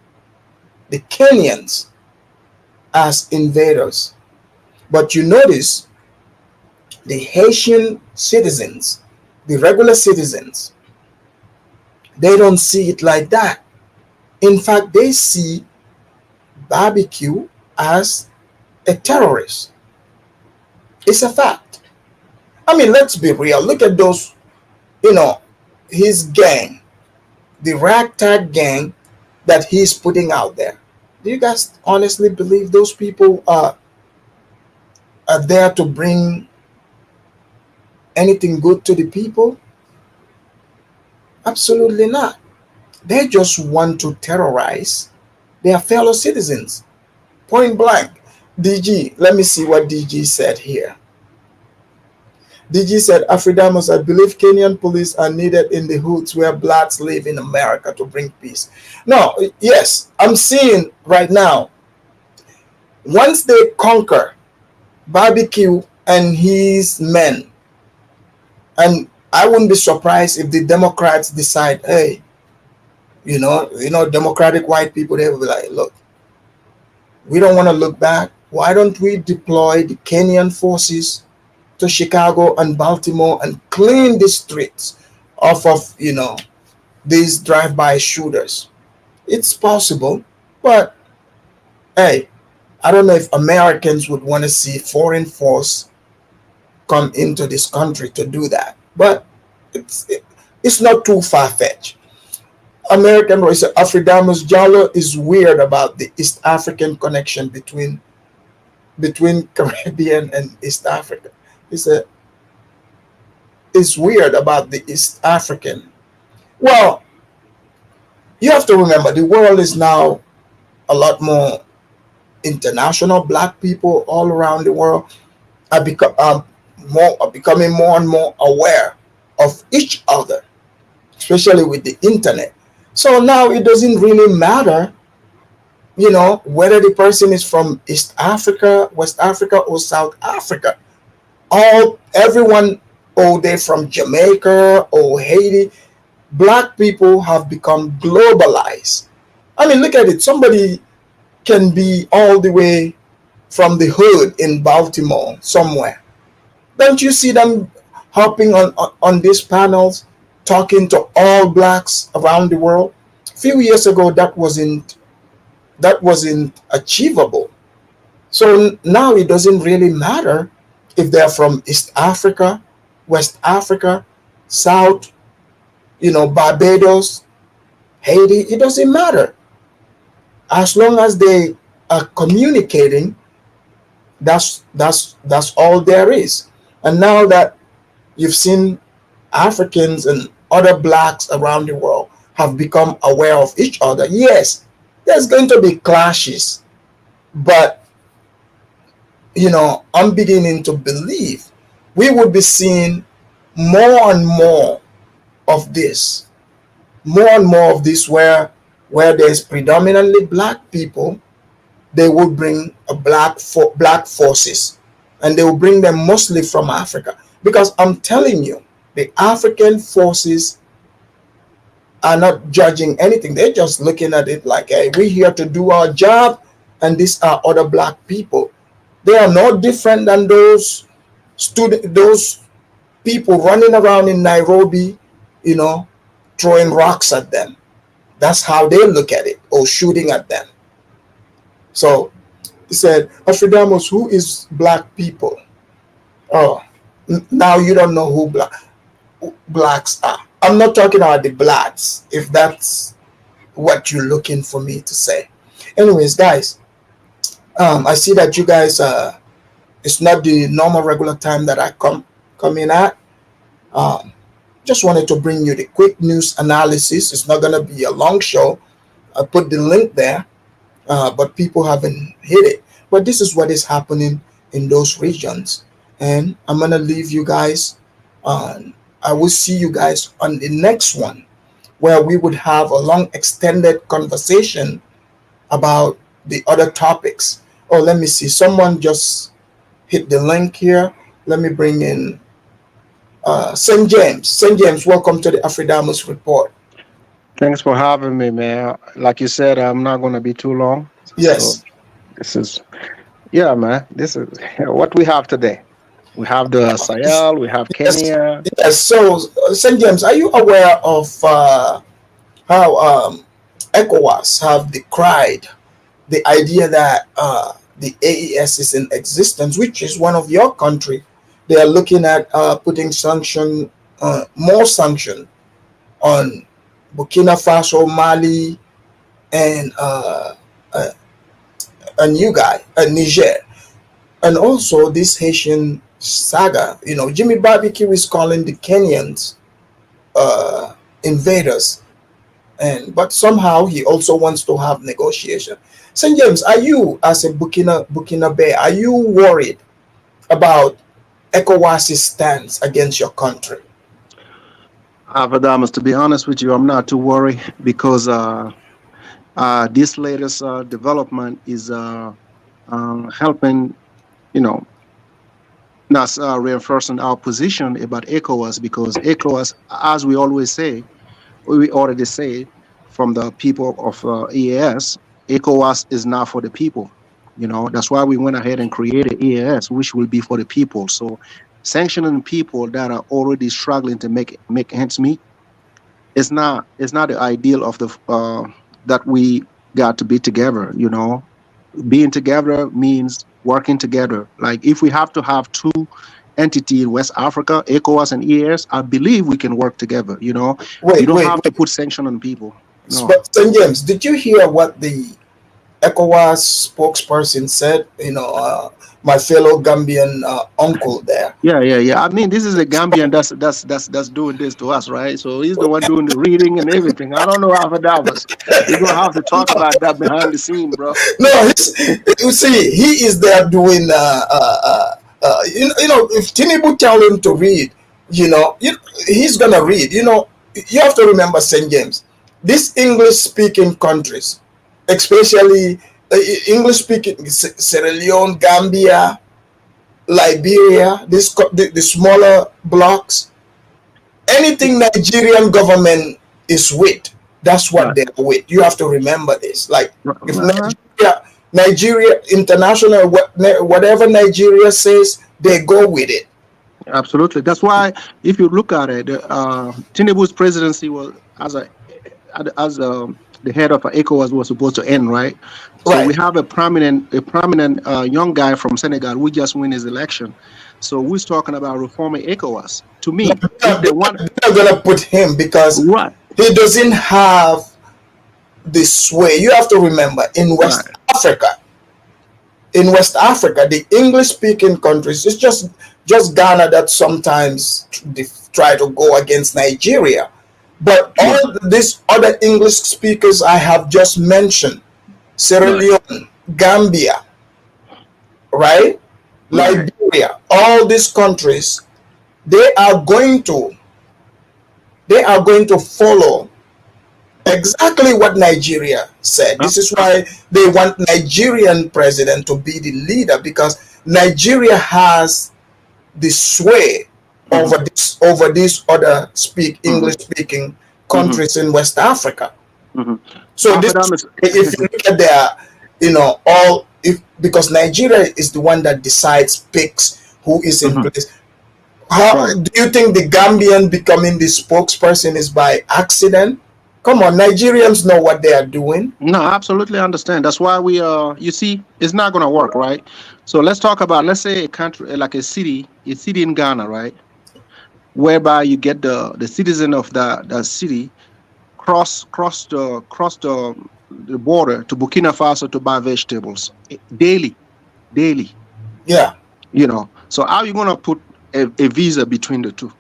the Kenyans as invaders? But you notice the Haitian citizens, the regular citizens, they don't see it like that. In fact, they see Barbecue as a terrorist. It's a fact. I mean, let's be real. Look at those, you know, his gang, the ragtag gang that he's putting out there. Do you guys honestly believe those people are there to bring anything good to the people? Absolutely not. They just want to terrorize their fellow citizens. Point blank. DG, let me see what DG said here. DG said, Afridamus, I believe Kenyan police are needed in the hoods where blacks live in America to bring peace. No, yes, I'm seeing right now, once they conquer Barbecue and his men, and I wouldn't be surprised if the Democrats decide, hey, you know, Democratic white people, they will be like, look, we don't want to look back. Why don't we deploy the Kenyan forces to Chicago and Baltimore and clean the streets off of, you know, these drive-by shooters? It's possible, but hey, I don't know if Americans would want to see foreign force come into this country to do that, but it's not too far-fetched. American Royce Afridamus Jallo is weird about the East African connection between Caribbean and East Africa. It's weird about the East African. Well, you have to remember the world is now a lot more international. Black people all around the world are becoming more and more aware of each other, especially with the internet. So now it doesn't really matter, whether the person is from East Africa, West Africa, or South Africa. Everyone, or they're from Jamaica or Haiti. Black people have become globalized. I mean, look at it. Somebody can be all the way from the hood in Baltimore somewhere. Don't you see them hopping on these panels, talking to all blacks around the world? A few years ago, that wasn't achievable. So now it doesn't really matter if they're from East Africa, West Africa, South, Barbados, Haiti. It doesn't matter. As long as they are communicating, that's all there is. And now that you've seen Africans and other blacks around the world have become aware of each other, yes, there's going to be clashes. But, I'm beginning to believe we would be seeing more and more of this. More and more of this where there's predominantly black people, they will bring black forces, and they will bring them mostly from Africa. Because I'm telling you, the African forces are not judging anything. They're just looking at it like, hey, we're here to do our job, and these are other black people. They are no different than those people running around in Nairobi, throwing rocks at them. That's how they look at it, or shooting at them. So he said, Afridamus, who is black people? Oh, now you don't know who blacks are. I'm not talking about the blacks, if that's what you're looking for me to say. Anyways, guys, I see that you guys, it's not the normal regular time that I come in at. Just wanted to bring you the quick news analysis. It's not going to be a long show. I put the link there, but people haven't hit it. But this is what is happening in those regions. And I'm going to leave you guys on. I will see you guys on the next one, where we would have a long extended conversation about the other topics. Oh, let me see. Someone just hit the link here. Let me bring in St. James. St. James, welcome to the Afridamus Report. Thanks for having me, man. Like you said, I'm not going to be too long. Yes. So man. This is what we have today. We have the Sahel, we have Kenya. Yes. So, St. James, are you aware of how ECOWAS have decried the idea that the AES is in existence, which is one of your country? They are looking at putting more sanction on Burkina Faso, Mali, and Niger, and also this Haitian saga. Jimmy Barbecue is calling the Kenyans invaders, but somehow he also wants to have negotiation. St. James, are you, as a Burkina Bay, are you worried about ECOWAS's stance against your country? Adamus, to be honest with you, I'm not too worried, because this latest development is helping, not reinforcing our position about ECOWAS, because ECOWAS, as we always say, we already say from the people of EAS, ECOWAS is not for the people. That's why we went ahead and created EAS, which will be for the people. So sanctioning people that are already struggling to make ends meet is not the ideal of the that we got to be together. Being together means working together. Like, if we have to have two entities in West Africa, ECOWAS and EAS, I believe we can work together. You don't have to put sanction on people. No. But St. James, did you hear what the ECOWAS spokesperson said? My fellow Gambian uncle there. Yeah. I mean, this is a Gambian that's doing this to us, right? So he's the one doing the reading and everything. I don't know how that was. We're gonna have to talk about that behind the scene, bro. No, you see, he is there doing If Tinubu tell him to read, he's gonna read. You have to remember, St. James, these English-speaking countries, especially English-speaking Sierra Leone, Gambia, Liberia, the smaller blocks, anything Nigerian government is with, that's what they're with. You have to remember this. Like, if Nigeria international, whatever Nigeria says, they go with it. Absolutely. That's why, if you look at it, Tinubu's presidency was as the head of ECOWAS was supposed to end, right? So we have a prominent young guy from Senegal who just won his election. So who's talking about reforming ECOWAS? To me, they're not gonna put him because he doesn't have the sway. You have to remember, in West Africa, the English-speaking countries, it's just Ghana that sometimes try to go against Nigeria. But all these other English speakers I have just mentioned, Sierra Leone, Gambia, right? Liberia, all these countries, they are going to follow exactly what Nigeria said. This is why they want Nigerian president to be the leader, because Nigeria has the sway over these other English speaking countries in West Africa. So this, if you look at their, because Nigeria is the one that picks who is in place. How do you think the Gambian becoming the spokesperson is by accident? Come on, Nigerians know what they are doing. No, I absolutely understand. That's why we you see, it's not going to work, right? So let's talk about, let's say a country like a city in Ghana, right, whereby you get the citizen of the city cross the border to Burkina Faso to buy vegetables daily. Yeah. So how are you going to put a visa between the two?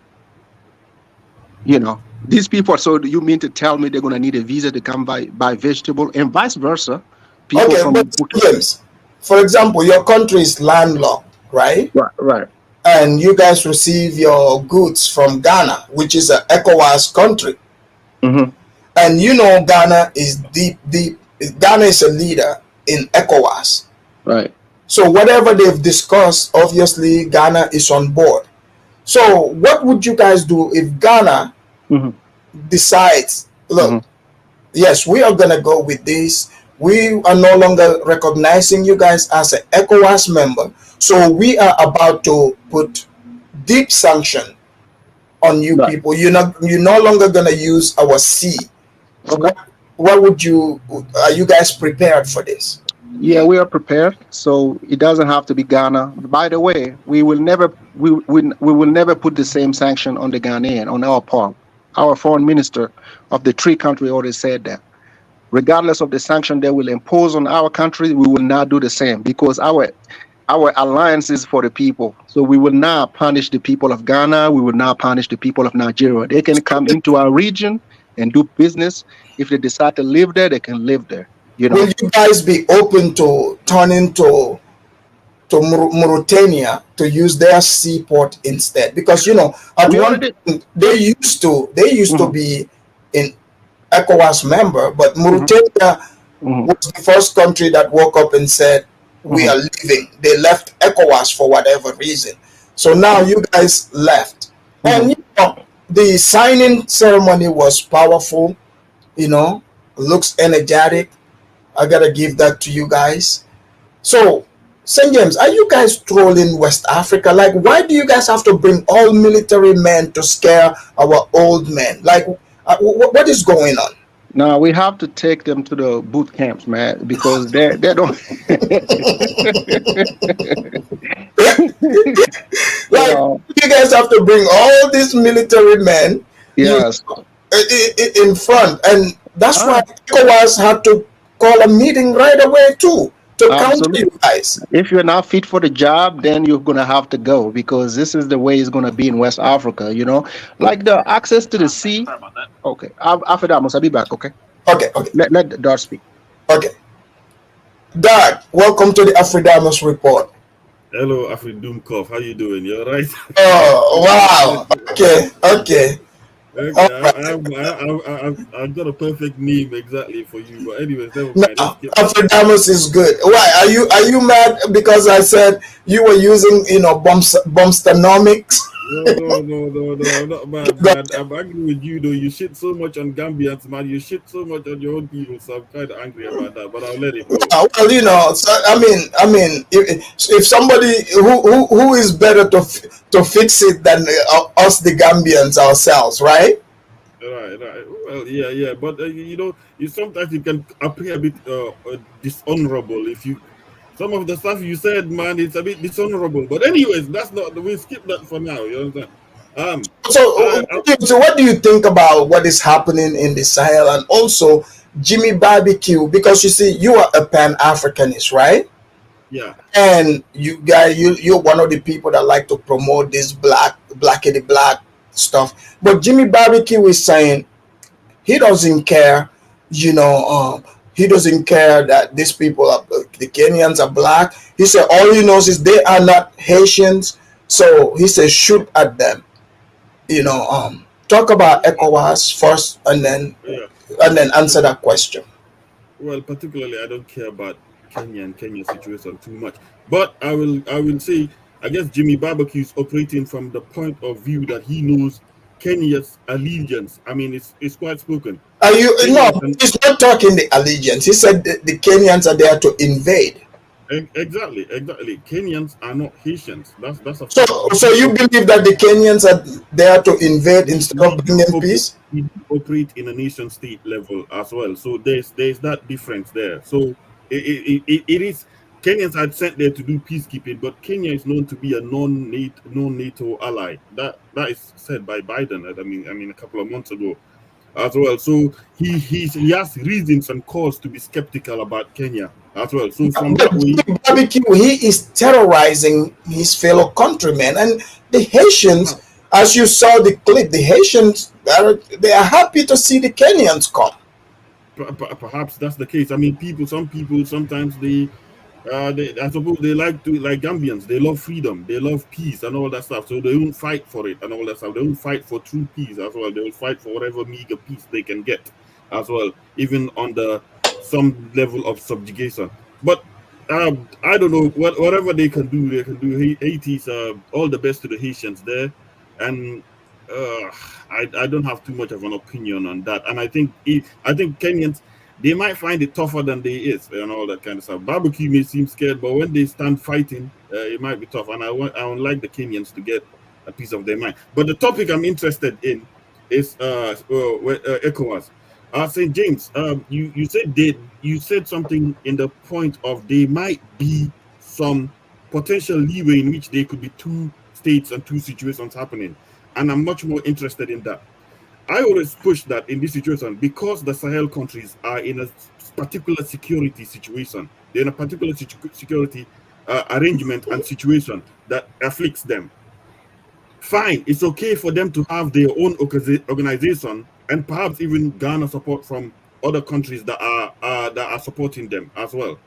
These people, so do you mean to tell me they're going to need a visa to come buy vegetable, and vice versa? James, for example, your country is landlocked, right? Right. And you guys receive your goods from Ghana, which is an ECOWAS country. And Ghana is Ghana is a leader in ECOWAS. Right. So whatever they've discussed, obviously Ghana is on board. So what would you guys do if Ghana decides, look, yes, we are going to go with this. We are no longer recognizing you guys as an ECOWAS member. So we are about to put deep sanction on you people. You're no longer going to use our sea. What would are you guys prepared for this? Yeah, we are prepared. So it doesn't have to be Ghana. By the way, we will never put the same sanction on the Ghanaian on our part. Our foreign minister of the three countries already said that. Regardless of the sanction they will impose on our country, we will not do the same, because our alliance is for the people. So we will not punish the people of Ghana. We will not punish the people of Nigeria. They can come into our region and do business. If they decide to live there, they can live there. Will you guys be open to turning to Mauritania to use their seaport instead? Because at one point they used to be in ECOWAS member, but Mauritania was the first country that woke up and said, we are leaving. They left ECOWAS for whatever reason. So now you guys left. And the signing ceremony was powerful, looks energetic. I gotta give that to you guys. So St. James, are you guys trolling West Africa? Like, why do you guys have to bring all military men to scare our old men? Like, what is going on? No, we have to take them to the boot camps, man, because they don't. You guys have to bring all these military men in front, and that's why ECOWAS had to call a meeting right away too, to counter you guys. If you're not fit for the job, then you're going to have to go, because this is the way it's going to be in West Africa, like the access to the sea. Okay, after that, I'll be back, okay? Okay. Let Dart speak. Okay. Dart, welcome to the Afridamus Report. Hello, Afri Doomkov. How you doing? You all right? Oh, wow. Okay. Okay, I've got a perfect name exactly for you. But anyways, never No, mind. Let's get. Alfredamus is good. Why are you mad because I said you were using bombstonomics? No. I'm not mad, man. I'm angry with you though. You shit so much on Gambians, man. You shit so much on your own people, so I'm kind of angry about that. But I'll let it go. Well, so, if somebody who is better to fix it than us, the Gambians ourselves, right? Right. Well, yeah. But you sometimes you can appear a bit dishonorable if you. Some of the stuff you said, man, it's a bit dishonorable. But anyways, that's not. We skip that for now. You understand? So what do you think about what is happening in the Sahel and also Jimmy Barbecue? Because you see, you are a Pan-Africanist, right? Yeah. And you guys, you're one of the people that like to promote this blackity black stuff. But Jimmy Barbecue is saying he doesn't care, he doesn't care that these people are the Kenyans are black. He said all he knows is they are not Haitians. So he says shoot at them. Talk about ECOWAS first and then answer that question. Well, particularly I don't care about Kenya situation too much. But I will say I guess Jimmy Barbecue is operating from the point of view that he knows Kenya's allegiance. I mean, it's quite spoken. He's not talking the allegiance. He said the Kenyans are there to invade. Exactly. Kenyans are not Haitians. That's a fact. So you believe that the Kenyans are there to invade instead of bringing peace? We operate in a nation state level as well. So there's that difference there. So it is Kenyans are sent there to do peacekeeping, but Kenya is known to be a non-NATO ally. That is said by Biden. I mean a couple of months ago as well. So he has reasons and cause to be skeptical about Kenya as well. So from that way, Barbecue, he is terrorizing his fellow countrymen, and the Haitians, as you saw the clip, the Haitians they are happy to see the Kenyans come. Perhaps that's the case. I mean, some people sometimes I suppose they like Gambians. They love freedom, they love peace and all that stuff. So they won't fight for it and all that stuff. They won't fight for true peace as well. They will fight for whatever meager peace they can get as well, even under some level of subjugation. But I don't know, whatever they can do, they can do. Haiti's all the best to the Haitians there, and I don't have too much of an opinion on that. And I think Kenyans, they might find it tougher than they is and all that kind of stuff. Barbecue may seem scared, but when they stand fighting, it might be tough. And I would like the Kenyans to get a piece of their mind. But the topic I'm interested in is ECOWAS. St. James, you said something in the point of there might be some potential leeway in which there could be two states and two situations happening, and I'm much more interested in that. I always push that in this situation because the Sahel countries are in a particular security situation. They're in a particular security arrangement and situation that afflicts them. Fine, it's okay for them to have their own organization and perhaps even garner support from other countries that are supporting them as well.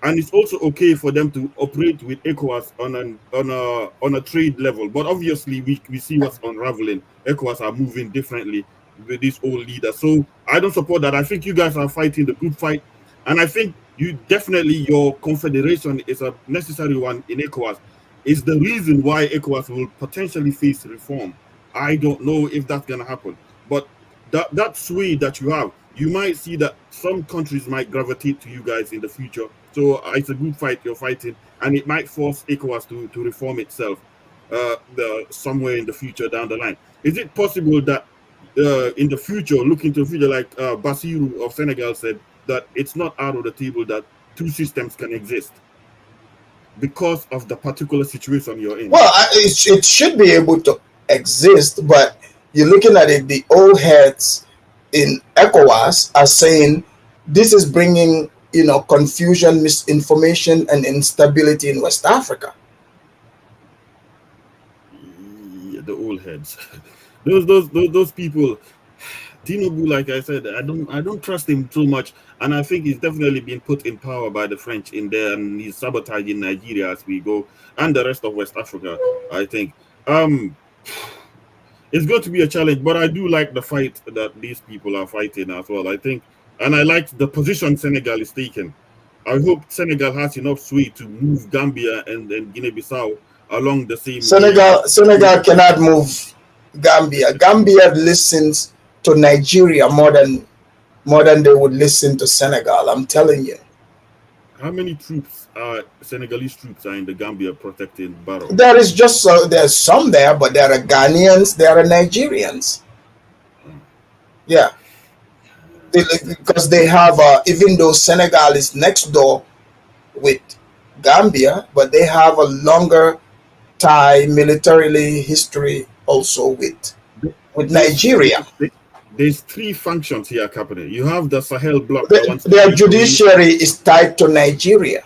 And it's also okay for them to operate with ECOWAS on a trade level. But obviously, we see what's unraveling. ECOWAS are moving differently with these old leaders. So I don't support that. I think you guys are fighting the good fight. And I think your confederation is a necessary one in ECOWAS. Is the reason why ECOWAS will potentially face reform. I don't know if that's going to happen. But that sway that you have, you might see that some countries might gravitate to you guys in the future. So it's a good fight you're fighting, and it might force ECOWAS to reform itself somewhere in the future down the line. Is it possible that in the future, looking to the future, like Bassirou of Senegal said, that it's not out of the table that two systems can exist because of the particular situation you're in? Well, it should be able to exist, but you're looking at it, the old heads in ECOWAS are saying this is bringing confusion, misinformation, and instability in West Africa. Yeah, the old heads. Those people. Tinubu, like I said, I don't trust him too much, and I think he's definitely been put in power by the French in there, and he's sabotaging Nigeria as we go, and the rest of West Africa. I think it's going to be a challenge, but I do like the fight that these people are fighting as well. I think, and I like the position Senegal is taking. I hope Senegal has enough sway to move Gambia and Guinea-Bissau along the same. Senegal cannot move Gambia. Gambia listens to Nigeria more than they would listen to Senegal. I'm telling you. How many troops, Senegalese troops, are in the Gambia protecting Barrow? There is just there's some there, but there are Ghanaians, there are Nigerians. Yeah, because they have even though Senegal is next door with Gambia, but they have a longer tie militarily history also with Nigeria. There's three functions here, Captain. You have the Sahel bloc. Their judiciary is tied to Nigeria.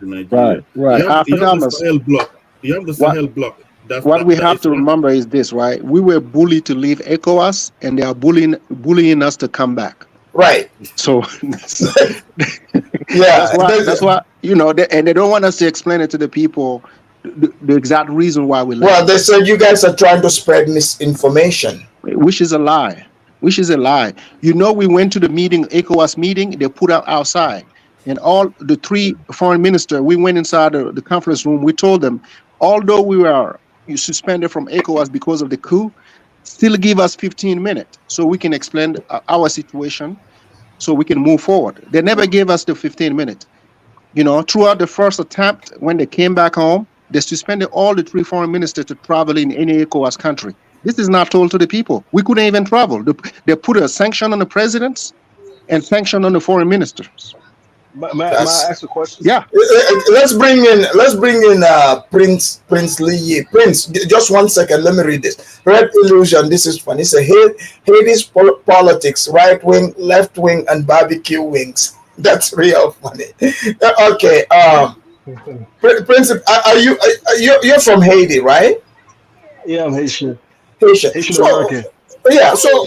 Right. You have the Sahel bloc. You have the Sahel bloc. What we have to remember is this, right? We were bullied to leave ECOWAS, and they are bullying us to come back. Right. So, yeah, that's why and they don't want us to explain it to the people the exact reason why we left. Well, they said you guys are trying to spread misinformation, which is a lie. Which is a lie. We went to the meeting, ECOWAS meeting. They put out outside, and all the three foreign ministers. We went inside the conference room. We told them, although we were suspended from ECOWAS because of the coup, still give us 15 minutes so we can explain our situation, so we can move forward. They never gave us the 15 minutes. Throughout the first attempt, when they came back home, they suspended all the three foreign ministers to travel in any ECOWAS country. This is not told to the people. We couldn't even travel. They put a sanction on the presidents and sanction on the foreign ministers. May I ask a question? Yeah. Let's bring in Prince Lee. Prince, just 1 second. Let me read this. Red Illusion. This is funny. It's Haiti's politics, right wing, left wing, and barbecue wings. That's real funny. Okay. Prince, you're from Haiti, right? Yeah, I'm Haitian. Haitian American. Yeah. So,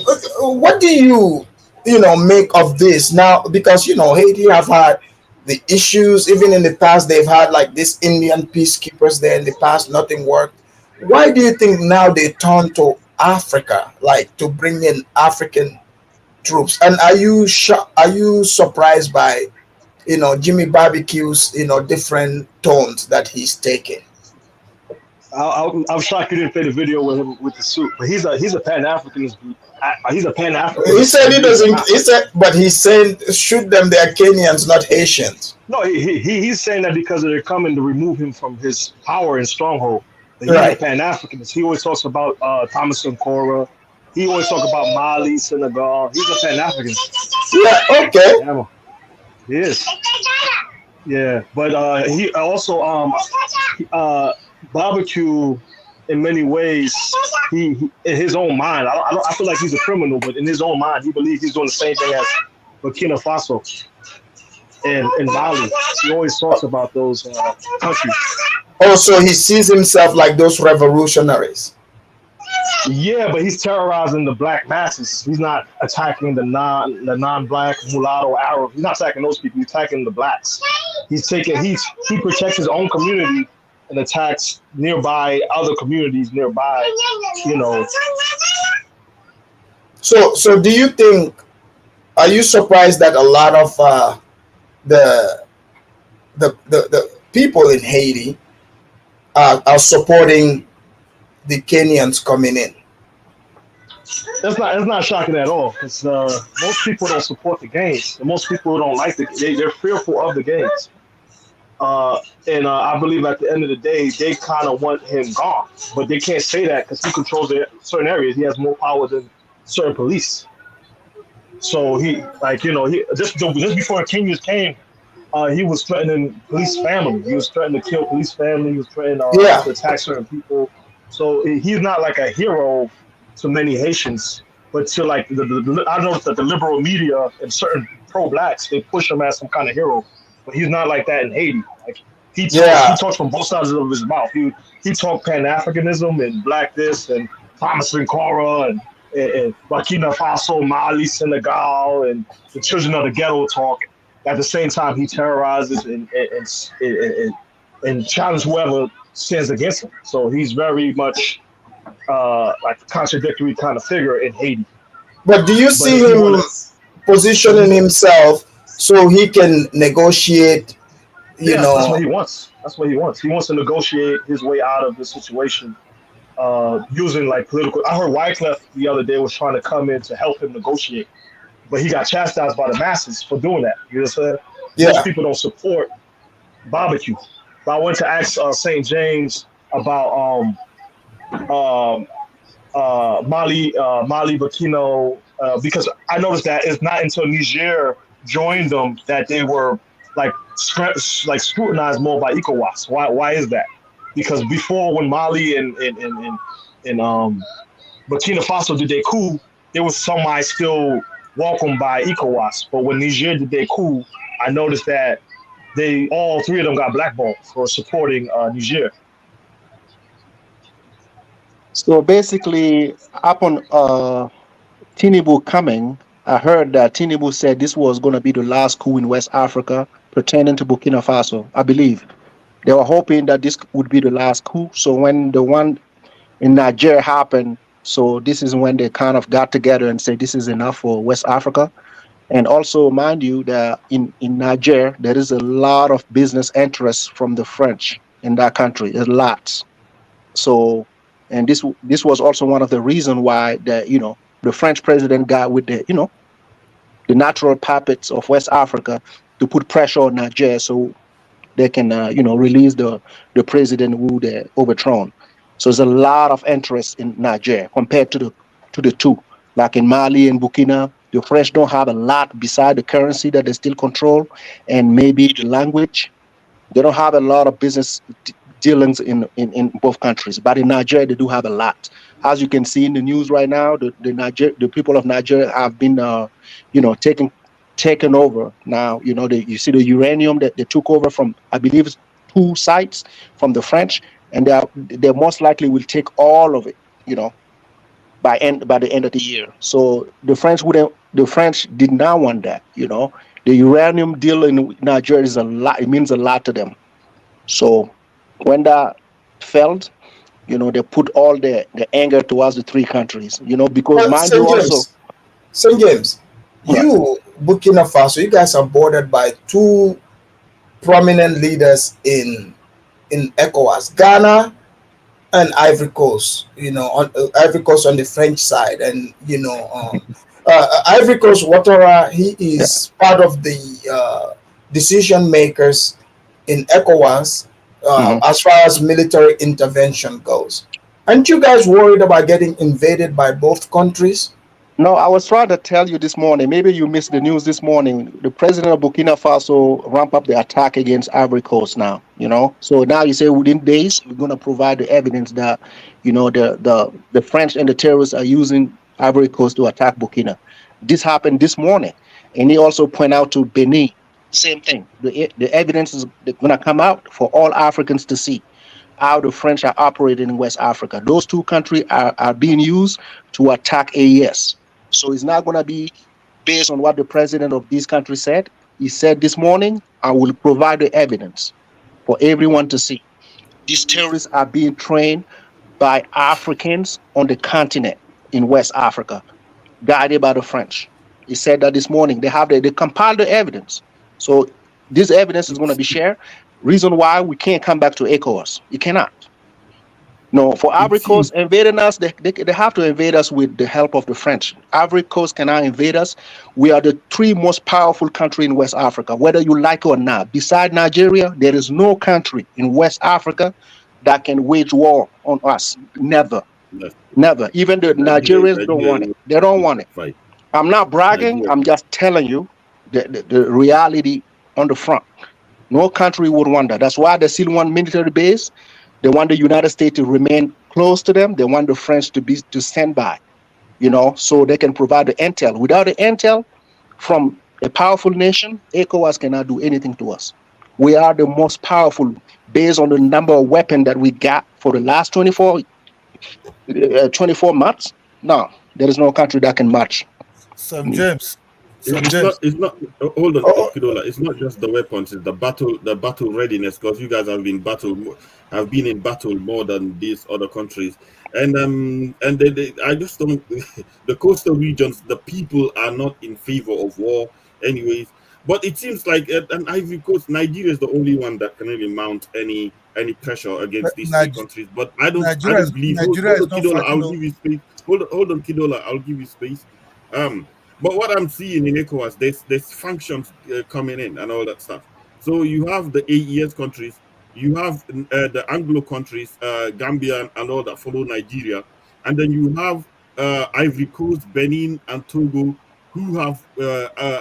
what do you make of this now? Because Haiti have had the issues. Even in the past, they've had like this Indian peacekeepers there. In the past, nothing worked. Why do you think now they turn to Africa, like to bring in African troops? And are you surprised by Jimmy Barbecue's different tones that he's taking? I'm shocked you didn't play the video with him with the suit, but he's a Pan-Africanist. He's a Pan-Africanist. He said he doesn't. But he's saying shoot them. They are Kenyans, not Haitians. No, he's saying that because they're coming to remove him from his power and stronghold. He's a Pan-Africanist. He always talks about Thomas Sankara. He always talks about Mali, Senegal. He's a Pan-Africanist. Yeah. Okay. Yeah, he is. Yeah, but he also Barbecue, in many ways, he in his own mind. I feel like he's a criminal, but in his own mind, he believes he's doing the same thing as Burkina Faso and Mali. He always talks about those countries. Oh, so he sees himself like those revolutionaries. Yeah, but he's terrorizing the black masses. He's not attacking the non-black, mulatto, Arab. He's not attacking those people. He's attacking the blacks. He protects his own community and attacks nearby other communities nearby. So do you think? Are you surprised that a lot of the people in Haiti are supporting the Kenyans coming in? It's not shocking at all, because most people don't support the gangs, and most people don't like they're fearful of the gangs. And I believe at the end of the day, they kind of want him gone, but they can't say that because he controls certain areas. He has more power than certain police. So he just before Kenyans came, he was threatening police family. He was threatening to kill police family. He was threatening to attack certain people. So he's not like a hero to many Haitians, but to like I noticed that the liberal media and certain pro-blacks, they push him as some kind of hero. But he's not like that in Haiti. Like he talks from both sides of his mouth. He talked Pan-Africanism and black this and Thomas Sankara and Burkina Faso, Mali, Senegal, and the children of the ghetto talk. At the same time, he terrorizes and challenges whoever stands against him. So he's very much like a contradictory kind of figure in Haiti. But do you But see if you him wanna, positioning himself so he can negotiate, you yes, that's what know? he wants. That's what he wants. He wants to negotiate his way out of the situation using like political. I heard Wyclef the other day was trying to come in to help him negotiate, but he got chastised by the masses for doing that. You know what I'm saying? Yeah. Most people don't support barbecue. But I went to ask St. James about Mali, Burkina, because I noticed that it's not until Niger joined them that they were like scrutinized more by ECOWAS. Why is that? Because before, when Mali and Burkina Faso did their coup, there was somebody still welcomed by ECOWAS. But when Niger did their coup, I noticed that all three of them got blackballed for supporting Niger. So basically, upon Tinubu coming, I heard that Tinubu said this was going to be the last coup in West Africa pertaining to Burkina Faso. I believe they were hoping that this would be the last coup. So when the one in Nigeria happened, so this is when they kind of got together and said this is enough for West Africa. And also, mind you, that in Niger, there is a lot of business interests from the French in that country, a lot. So, and this was also one of the reasons why the French president got with the natural puppets of West Africa to put pressure on Niger so they can release the president who they overthrown. So there's a lot of interest in Niger compared to the two. Like in Mali and Burkina, the French don't have a lot beside the currency that they still control and maybe the language. They don't have a lot of business dealings in both countries. But in Nigeria, they do have a lot. As you can see in the news right now, the people of Nigeria have been taken over. Now, you see the uranium that they took over from, I believe, 2 sites from the French, and they most likely will take all of it, by the end of the year. So the French did not want that. The uranium deal in Nigeria is a lot. It means a lot to them. So when that failed, they put all the anger towards the 3 countries. Because mind you also, St. James, you, Burkina Faso, you guys are bordered by 2 prominent leaders in ECOWAS, Ghana and Ivory Coast. Ivory Coast on the French side, and Ivory Coast Ouattara, he is part of the decision makers in ECOWAS as far as military intervention goes. Aren't you guys worried about getting invaded by both countries? No, I was trying to tell you this morning. Maybe you missed the news this morning. The president of Burkina Faso ramped up the attack against Ivory Coast now. So now you say within days we're going to provide the evidence that the French and the terrorists are using Ivory Coast to attack Burkina. This happened this morning, and he also pointed out to Benin, same thing. The evidence is going to come out for all Africans to see how the French are operating in West Africa. Those 2 countries are being used to attack AES. So it's not going to be based on what the president of this country said. He said this morning, I will provide the evidence for everyone to see. These terrorists are being trained by Africans on the continent in West Africa, guided by the French. He said that this morning. They compiled the evidence. So this evidence is going to be shared. Reason why we can't come back to ECOWAS. You cannot. No, for Ivory Coast invading us, they have to invade us with the help of the French. Ivory Coast cannot invade us. We are the 3 most powerful country in West Africa, whether you like it or not. Beside Nigeria, there is no country in West Africa that can wage war on us. Never. Never. Even the Nigerians don't want it. They don't want it. I'm not bragging. I'm just telling you the reality on the front. No country would want that. That's why they still want military base. They want the United States to remain close to them. They want the French to stand by, so they can provide the intel. Without the intel from a powerful nation, ECOWAS cannot do anything to us. We are the most powerful based on the number of weapons that we got for the last 24 months. No, There is no country that can match. James. It's not. Hold on, Kidola. It's not just the weapons. It's the battle readiness. Because you guys have been in battle more than these other countries. And I just don't. The coastal regions, the people are not in favor of war, anyways. But it seems like an Ivory Coast, Nigeria is the only one that can really mount any pressure against these three countries. But I don't believe. Nigeria hold on, Kidola, I'll give you space. Hold on, Kidola, I'll give you space. But what I'm seeing in ECOWAS, there's functions coming in and all that stuff. So you have the AES countries, you have the Anglo countries, Gambia and all that follow Nigeria, and then you have Ivory Coast, Benin, and Togo, who have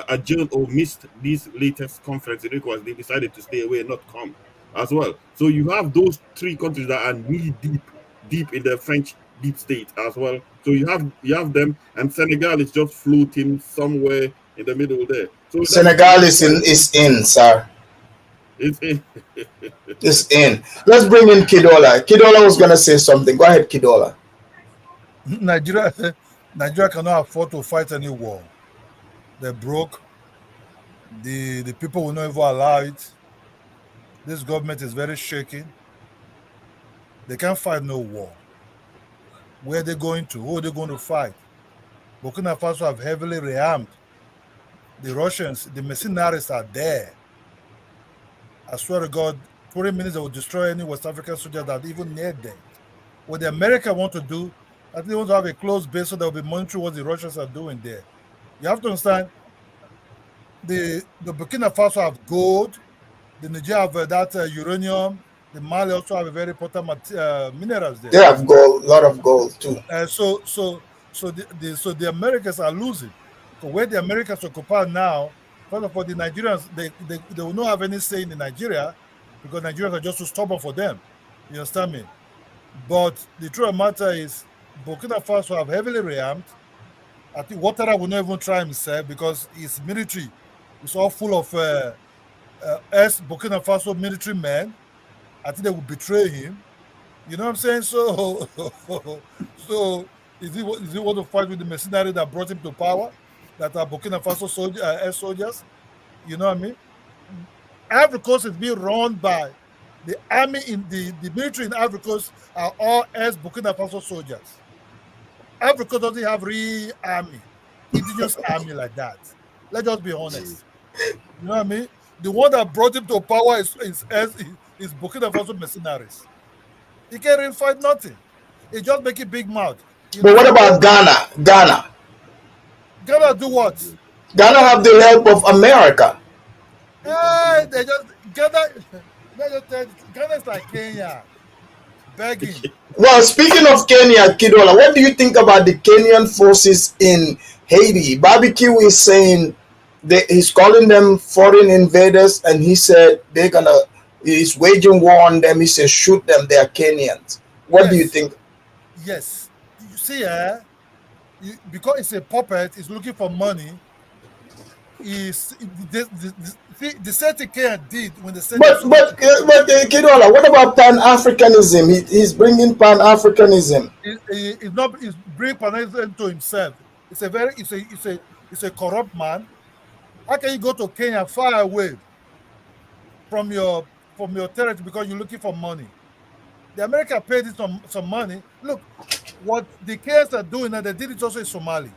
adjourned or missed this latest conference in ECOWAS. They decided to stay away and not come as well. So you have those three countries that are knee deep in the French deep state as well. So you have them, and Senegal is just floating somewhere in the middle there. So Senegal is in, sir. It's in. It's in. Let's bring in Kidola. Kidola was gonna say something. Go ahead, Kidola. Nigeria cannot afford to fight any war. They're broke. The people will not even allow it. This government is very shaky. They can't fight no war. Where are they going to? Who are they going to fight? Burkina Faso have heavily rearmed. The Russians, the mercenaries are there. I swear to God, 20 minutes they will destroy any West African soldier that even near them. What the America want to do, I think they want to have a close base so they'll be monitoring what the Russians are doing there. You have to understand, the Burkina Faso have gold, the Niger have that uranium, the Mali also have a very important minerals there. They have gold, a lot of gold too. So the Americans are losing. So where the Americans occupy now, first of all, the Nigerians they will not have any say in Nigeria because Nigerians are just too stubborn for them. You understand me? But the truth of the matter is, Burkina Faso have heavily rearmed. I think Ouattara will not even try himself because his military is all full of ex-Burkina Faso military men. I think they will betray him. You know what I'm saying? So is he want to fight with the mercenary that brought him to power, that are Burkina Faso soldiers? You know what I mean? Ivory Coast is being run by the army in the military in Ivory Coast are all ex-Burkina Faso soldiers. Ivory Coast doesn't have real army, indigenous army like that. Let's just be honest. You know what I mean? The one that brought him to power is Burkina Faso mercenaries. He can't really fight nothing. He just make it big mouth. But what about Ghana? Ghana do what? Ghana have the help of America. Hey, Ghana is like Kenya, begging. Well, speaking of Kenya, Kidola, what do you think about the Kenyan forces in Haiti? Barbecue is saying he's calling them foreign invaders, and he said he's waging war on them. He says shoot them, they are Kenyans. What do you think? Yes. You see, because it's a puppet, it's looking for money. The same thing Kenya did when they said. But Kidola, what about Pan-Africanism? He's bringing Pan-Africanism. He's bringing Pan-Africanism to himself. It's a corrupt man. How can you go to Kenya far away from your territory because you're looking for money? The America paid it some money. Look, what the Kenyans are doing, and they did it also in Somalia.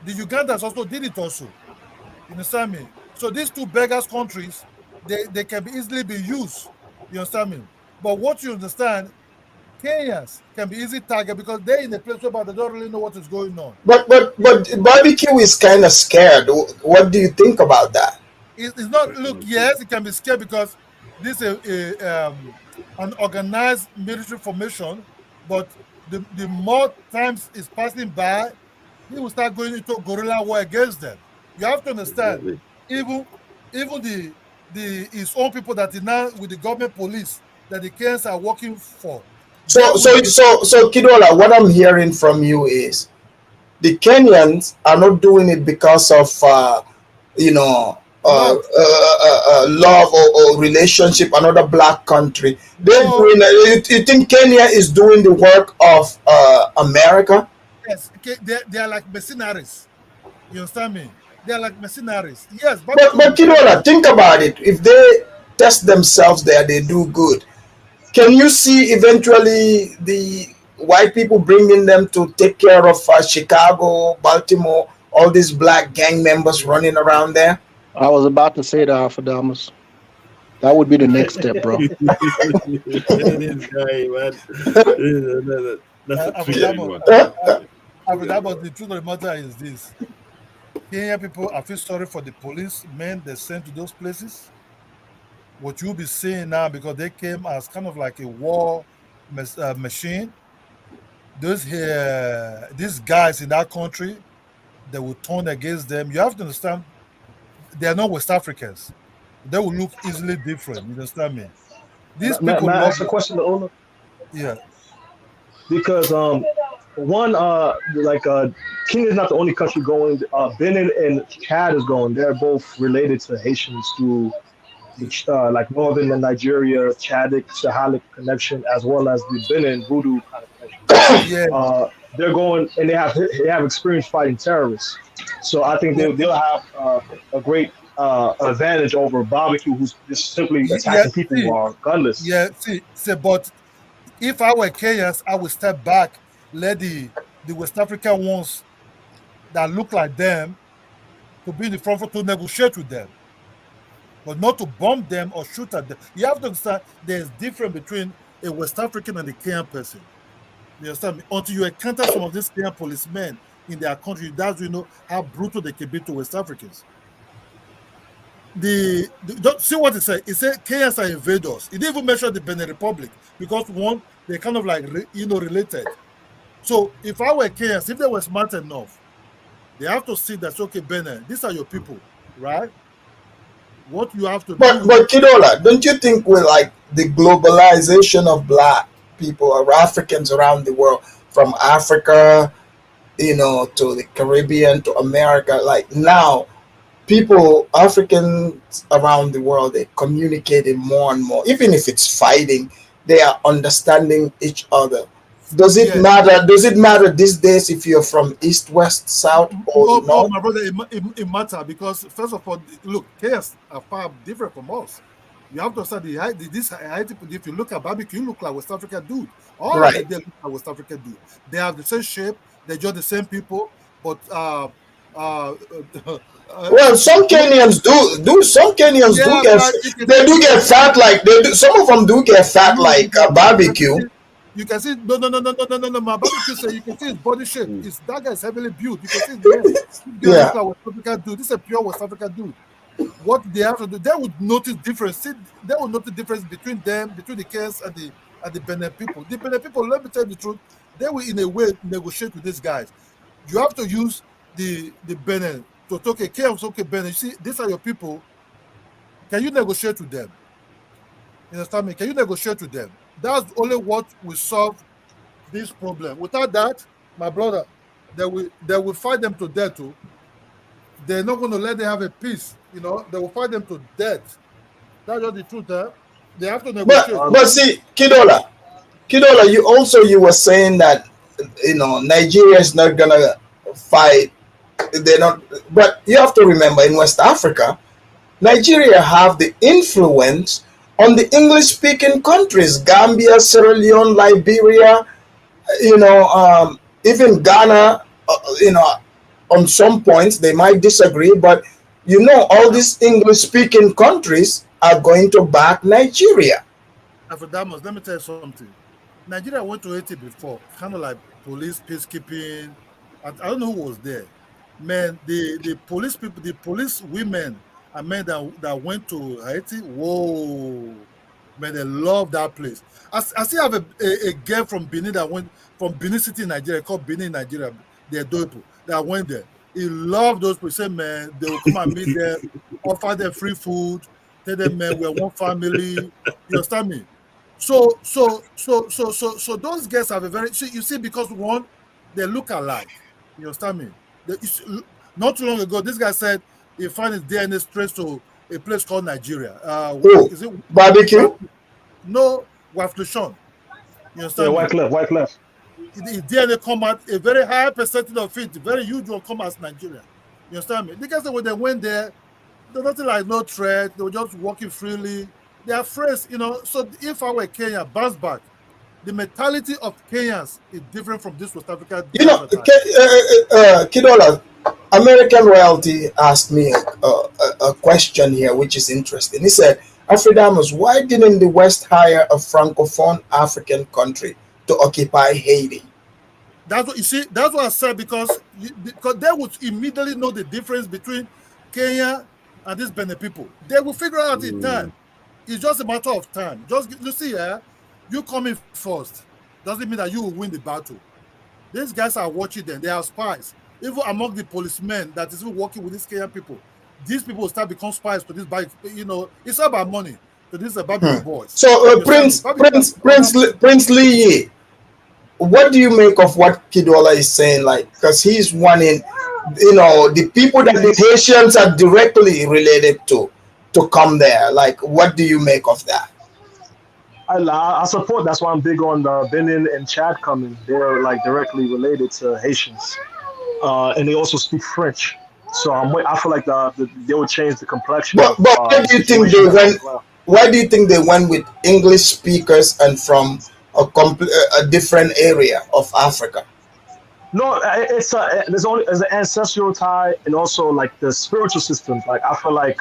The Ugandans also did it also. You understand me? So these two beggars countries, they can be easily be used. You understand me? But what you understand, Kenyans can be easy target because they're in a place where they don't really know what is going on. But Barbecue is kind of scared. What do you think about that? It's not. Look, yes, it can be scared because this is an organized military formation. But the more times is passing by, he will start going into guerrilla war against them. You have to understand, even his own people that is now with the government police that the Kenyans are working for. So Kidola, what I'm hearing from you is the Kenyans are not doing it because of love or relationship, another black country. They're doing. You think Kenya is doing the work of America? Yes, okay, they are like mercenaries. You understand me? They are like mercenaries. Yes, But Kidola, think about it. If they test themselves there, they do good. Can you see eventually the white people bringing them to take care of Chicago, Baltimore, all these black gang members running around there? I was about to say that, Alphadamus. That would be the next step, bro. This guy, man. That's a tricky one. The truth of the matter is this. Kenyan people, I feel sorry for the policemen they sent to those places. What you'll be seeing now, because they came as kind of like a war machine. These guys in that country, they will turn against them. You have to understand, they are not West Africans. They will look easily different. You understand me? These May people I love ask a question to Ola? Yeah. Because one Kenya is not the only country going. Benin and Chad is going. They're both related to Haitians through like northern Nigeria, Chadic, Sahelic connection, as well as the Benin voodoo kind of connection. Yeah. They're going and they have experience fighting terrorists. So I think they'll have a great advantage over barbecue, who's just simply attacking people who are gunless. Yeah, but if I were Kenyans, I would step back, let the West African ones that look like them to be in the front to negotiate with them, but not to bomb them or shoot at them. You have to understand there's difference between a West African and a Kenyan person. You understand me? Until you encounter some of these Kenyan policemen in their country, that's you know how brutal they can be to West Africans. Don't see what it said. It said Kenyans are invaders. It didn't even mention the Benin Republic because one, they're kind of like related. So if I were Kenyans, if they were smart enough, they have to see that okay, Benin, these are your people, right? What you have to do. But Kidola, don't you think with like the globalization of black people or Africans around the world, from Africa, to the Caribbean to America, like now people, Africans around the world, they're communicating more and more. Even if it's fighting, they are understanding each other. Does it matter? Does it matter these days if you're from east, west, south, or north? My brother, it matters because first of all, look, Kenyans are far different from us. You have to understand this Haiti. If you look at barbecue, you look like West African dude. All right. They look like West African dude. They have the same shape. They're just the same people, but well, some Kenyans do. Some Kenyans do get. They do get fat like they do. Some of them do get fat like a barbecue. You can see no. My barbecue say you can see his body shape. That guy is heavily built. You can see his man. Look like West African dude. This is a pure West African dude. What they have to do, they would notice difference. See, they will notice difference between them, between the Kenyans and the Benin people. The Benin people, let me tell you the truth, they will in a way negotiate with these guys. You have to use the Benin to talk. Okay, Benin. You see, these are your people. Can you negotiate with them? You understand me? Can you negotiate with them? That's only what will solve this problem. Without that, my brother, they will fight them to death too. They're not going to let them have a peace. They will fight them to death. That's just the truth, huh? They have to negotiate. But see, Kidola, you were saying that Nigeria is not gonna fight. They're not. But you have to remember, in West Africa, Nigeria have the influence on the English-speaking countries: Gambia, Sierra Leone, Liberia. Even Ghana. On some points they might disagree, but all these English-speaking countries are going to back Nigeria. Afrodamus, let me tell you something. Nigeria went to Haiti before, kind of like police peacekeeping. I don't know who was there. Man, the police people, the police women and men that went to Haiti, whoa, man, they love that place. I still have a girl from Benin that went from Benin City, Nigeria, called Benin, Nigeria. They're dope. That went there. He loved those people. Say, man, they will come and meet them, offer them free food, tell them, man, we're one family. You understand me? So those guys have a very you see, because one, they look alike. You understand me? Not too long ago, this guy said he found his DNA trace to a place called Nigeria. Is it barbecue? No, Waflushon. You understand? Yeah, White Cliff. the DNA come out, a very high percentage of it, very huge will come as Nigeria. You understand me? Because when they went there, there's nothing like no threat. They were just walking freely. They are afraid, you know. So if I were Kenya, bounce back. The mentality of Kenyans is different from this West Africa. You know, Kidola, American Royalty asked me a question here, which is interesting. He said, Afridamus, why didn't the West hire a francophone African country to occupy Haiti? That's what you see. That's what I said, because they would immediately know the difference between Kenya and these Benin people. They will figure out in time. It's just a matter of time. Just you see, you coming first doesn't mean that you will win the battle. These guys are watching them. They are spies. Even among the policemen that is working with these Kenyan people, these people will start become spies to this bike. You know, it's about money. So this is about the boys. So Prince Lee, what do you make of what Kidola is saying? Like, because he's wanting, you know, the people that the Haitians are directly related to come there. Like, what do you make of that? I support. That's why I'm big on the Benin and Chad coming. They're like directly related to Haitians, and they also speak French. So I feel like they will change the complexion. But why do you think they went? Why do you think they went with English speakers and from a different area of Africa? No, there's an ancestral tie, and also like the spiritual systems. Like I feel like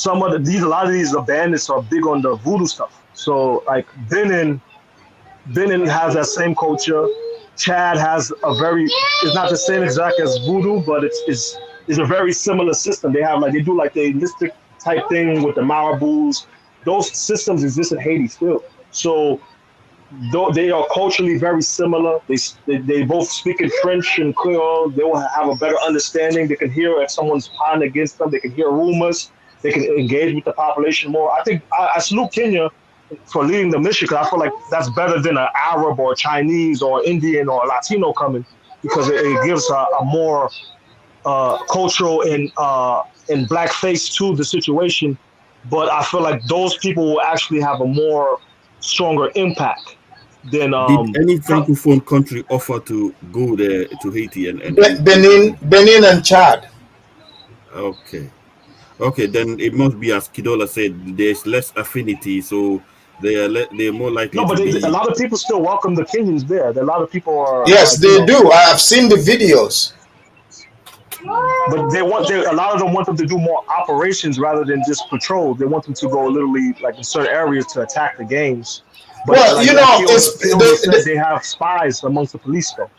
a lot of these bandits are big on the voodoo stuff. So like Benin has that same culture. Chad has it's not the same exact as voodoo, but it's a very similar system. They do like the mystic type thing with the marabouts. Those systems exist in Haiti still. So though they are culturally very similar, they both speak in French and Creole. They will have a better understanding. They can hear if someone's plotting against them. They can hear rumors. They can engage with the population more. I think I salute Kenya for leading the mission, because I feel like that's better than an Arab or Chinese or Indian or Latino coming, because it gives a more cultural and black face to the situation. But I feel like those people will actually have a more stronger impact than did any francophone country offer to go there to Haiti and Benin and Chad. Okay, then it must be, as Kidola said, there's less affinity, so they're more likely. No, but a lot of people still welcome the Kenyans there. A lot of people are. Yes, they do. I have seen the videos. But a lot of them want them to do more operations rather than just patrol. They want them to go literally like in certain areas to attack the gangs. But well, like, you know, they have spies amongst the police though.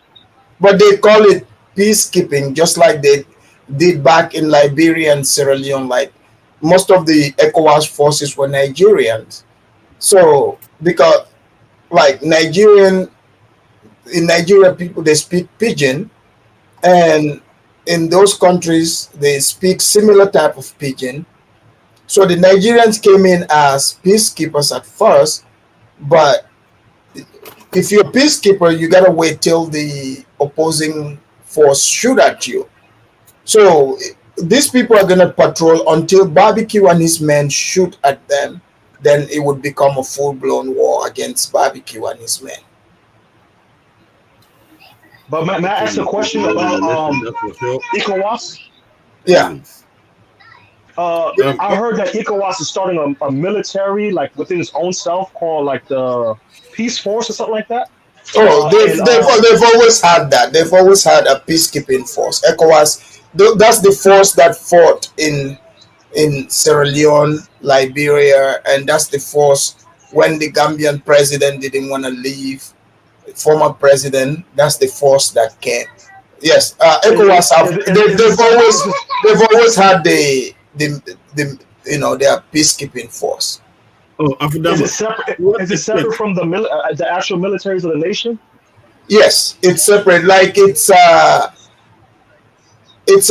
But they call it peacekeeping, just like they did back in Liberia and Sierra Leone. Like most of the ECOWAS forces were Nigerians. So because like in Nigeria, people, they speak Pidgin, and in those countries they speak similar type of Pidgin. So the Nigerians came in as peacekeepers at first, but if you're a peacekeeper, you gotta wait till the opposing force shoot at you. So these people are gonna patrol until Barbecue and his men shoot at them. Then it would become a full-blown war against Barbecue and his men. But may I ask a question about ECOWAS? Yeah. I heard that ECOWAS is starting a military, like within its own self, called like the Peace Force or something like that. Oh, they've always had that. They've always had a peacekeeping force. ECOWAS, that's the force that fought in Sierra Leone, Liberia, and that's the force when the Gambian president didn't want to leave. Former president, that's the force that came. Yes, ECOWAS they've always had the their peacekeeping force. Oh, is it separate from the actual militaries of the nation? Yes, it's separate. Like it's a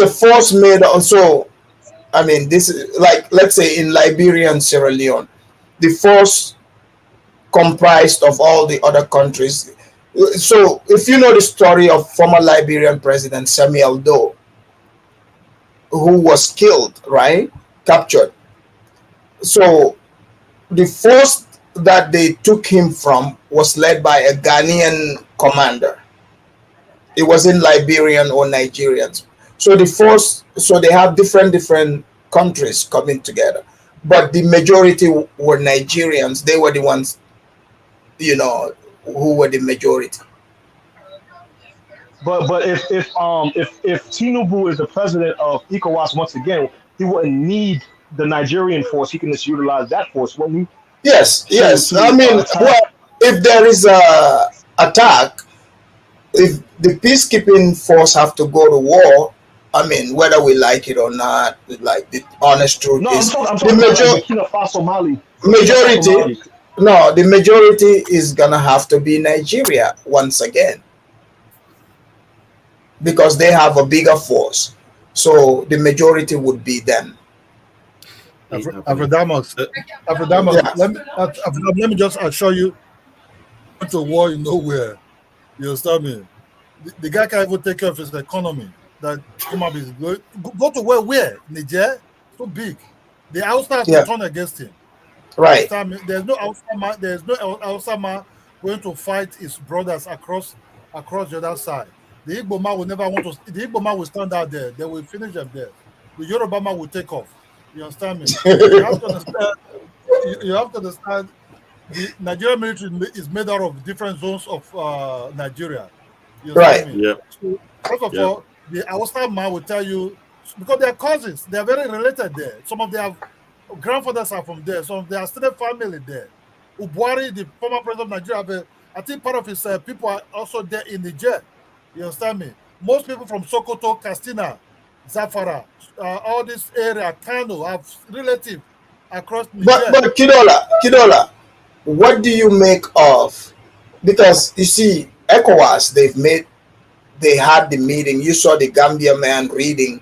force made also. I mean, this is like, let's say in Liberia and Sierra Leone, the force comprised of all the other countries. So if you know the story of former Liberian President Samuel Doe, who was killed, right? Captured. So the force that they took him from was led by a Ghanaian commander. It wasn't Liberian or Nigerians. So the force, so they have different countries coming together, but the majority were Nigerians. They were the ones, you know, who were the majority. But if Tinubu is the president of ECOWAS once again, he wouldn't need the Nigerian force. He can just utilize that force, wouldn't he? Yes, yes. I mean, well, if there is a attack, if the peacekeeping force have to go to war, I mean, whether we like it or not, like the honest truth is I'm the talking about Burkina Faso, Mali. majority. No, the majority is gonna have to be Nigeria once again because they have a bigger force. So the majority would be them. Afrodamus, let me just assure you, to war in nowhere. You understand me? The guy can't even take care of his economy. That come up is go to where? Niger? So big. The outside has to turn against him. Right. There's no outside man going to fight his brothers across the other side. The Igbo man will never want to. The Igbo man will stand out there. They will finish them there. The Yoruba man will take off. You understand me? You have to understand. You have to understand. The Nigerian military is made out of different zones of Nigeria. You understand me? Yeah. So, first of all, the outside man will tell you because they are cousins. They are very related there. Some of their grandfathers are from there. Some of their extended family there. Ubuari, the former president of Nigeria, I think part of his people are also there in Niger. You understand me? Most people from Sokoto, Katsina, Zafara, all this area, Kano, have relatives across Niger. But Kidola, what do you make of? Because you see, ECOWAS, they had the meeting. You saw the Gambia man reading,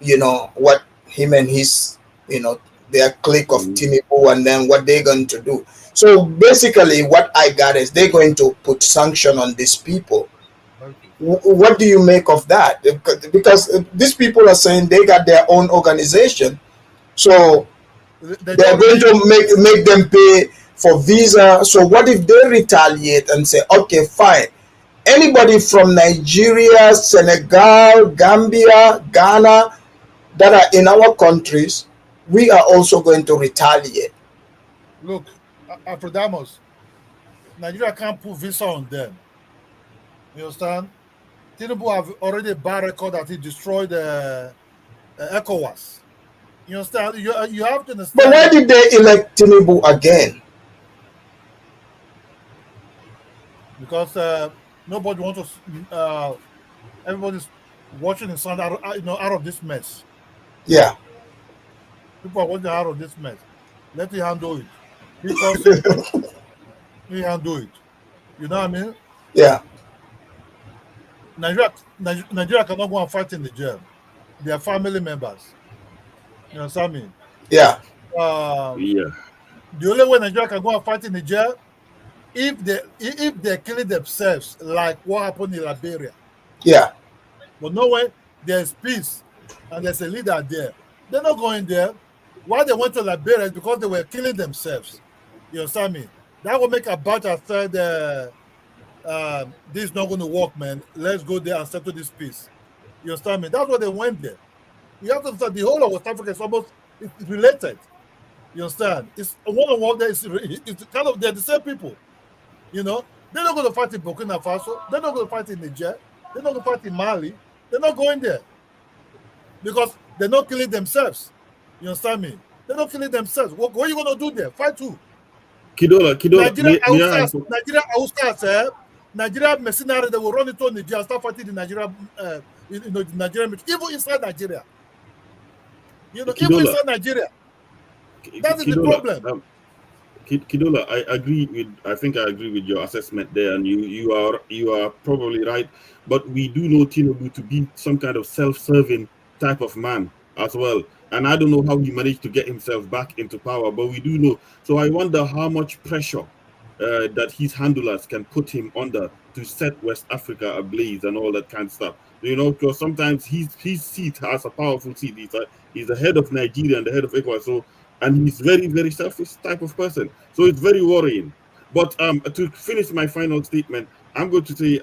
you know, what him and his, you know, their clique of Tinubu and then what they're going to do. So basically what I got is they're going to put sanction on these people. What do you make of that? Because these people are saying they got their own organization. So they're going to make them pay for visa. So what if they retaliate and say, okay, fine. Anybody from Nigeria, Senegal, Gambia, Ghana that are in our countries, we are also going to retaliate. Look, Afrodamus, Nigeria can't put visa on them. You understand? Tinubu have already a bad record that he destroyed ECOWAS. You understand? You have to understand. But why did they elect Tinubu again? Because nobody wants to. Everybody's watching the sun out of this mess. Yeah. People are watching out of this mess. Let him handle it. Because he handle it. You know what I mean? Yeah. Nigeria cannot go and fight in the jail. They are family members. You understand me? Yeah. The only way Nigeria can go and fight in the jail if they're killing themselves, like what happened in Liberia. Yeah. But no way there's peace and there's a leader there. They're not going there. Why they went to Liberia is because they were killing themselves. You understand me? That will make Abacha said, this is not going to work, man. Let's go there and settle this peace. You understand me? That's why they went there. You have to understand the whole of West Africa is almost related. You understand? It's one there. It's kind of they're the same people. You know, they're not going to fight in Burkina Faso. They're not going to fight in Niger. They're not going to fight in Mali. They're not going there because they're not killing themselves. You understand me? They're not killing themselves. What are you going to do there? Fight who? Kidola. Nigeria mercenaries, they will run into Nigeria and start fighting the Nigeria, the Nigerian, even inside Nigeria. You know, even inside Nigeria. That is the problem. Kidola, I think I agree with your assessment there, and you are probably right. But we do know Tinubu to be some kind of self-serving type of man as well. And I don't know how he managed to get himself back into power, but we do know. So I wonder how much pressure that his handlers can put him under to set West Africa ablaze and all that kind of stuff. You know, because sometimes his seat has a powerful seat. He's the head of Nigeria and the head of ECOWAS. So, and he's very, very selfish type of person. So it's very worrying. But to finish my final statement, I'm going to say,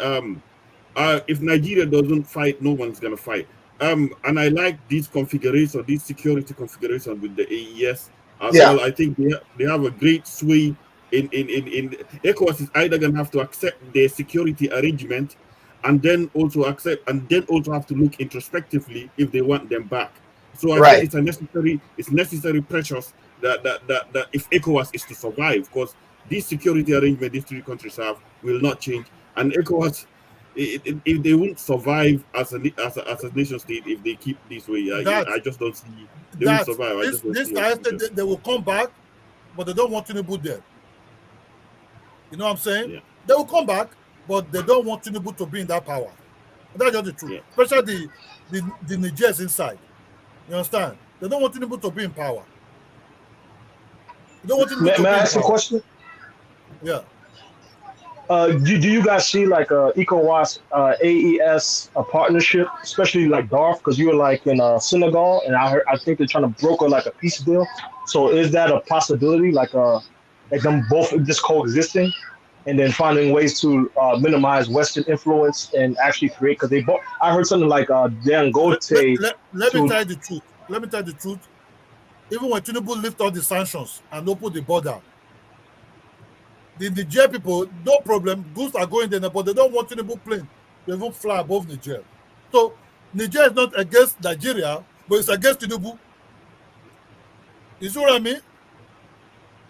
if Nigeria doesn't fight, no one's gonna fight. And I like this configuration, this security configuration with the AES as Yeah. well. I think they have a great sway in ECOWAS is either gonna have to accept their security arrangement and then also have to look introspectively if they want them back. So I think it's necessary pressures that if ECOWAS is to survive, because this security arrangement these three countries have will not change. And ECOWAS, if they won't survive as a nation state if they keep this way, I just don't see they won't survive. They will come back, but they don't want Tinubu there. You know what I'm saying? Yeah. They will come back, but they don't want Tinubu to be in that power. That's just the truth. Yeah. Especially the Nigerians inside. You understand? They don't want Tinubu to be in power. They don't want Tinubu to be in power. May I ask a question? Yeah. Do you guys see like ECOWAS, AES, a partnership, especially like Darf, because you were like in Senegal, and I think they're trying to broker like a peace deal. So is that a possibility, like them both just coexisting, and then finding ways to minimize Western influence and actually create? Because they both, I heard something like Dangote. Let me tell you the truth. Let me tell you the truth. Even when Tinubu lift all the sanctions and open the border, the Niger people, no problem, goods are going there, but they don't want Tinubu plane. They won't fly above Niger. So Niger is not against Nigeria, but it's against Tinubu. You see what I mean?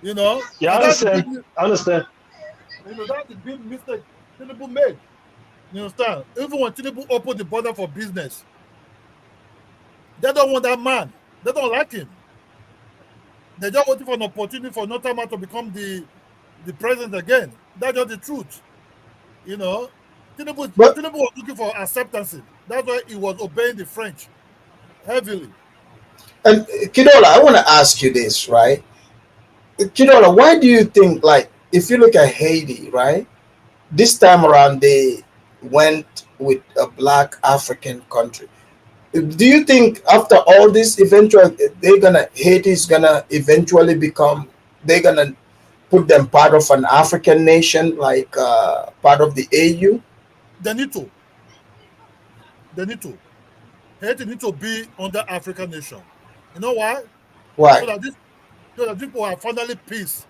You know? Yeah, I understand. You know, that's the big mistake Tinubu made. You understand? Even when Tinubu opened the border for business, they don't want that man. They don't like him. They're just waiting for an opportunity for another man to become the president again. That's just the truth. You know, Tinubu was looking for acceptance. That's why he was obeying the French heavily. And Kidola, I want to ask you this, right? Kidola, why do you think, like, if you look at Haiti, right, this time around they went with a black African country? Do you think after all this, eventually Haiti is gonna eventually become, they're gonna put them part of an African nation, like part of the AU? They need to. Haiti need to be under African nation. You know why? Why? So that people have finally peace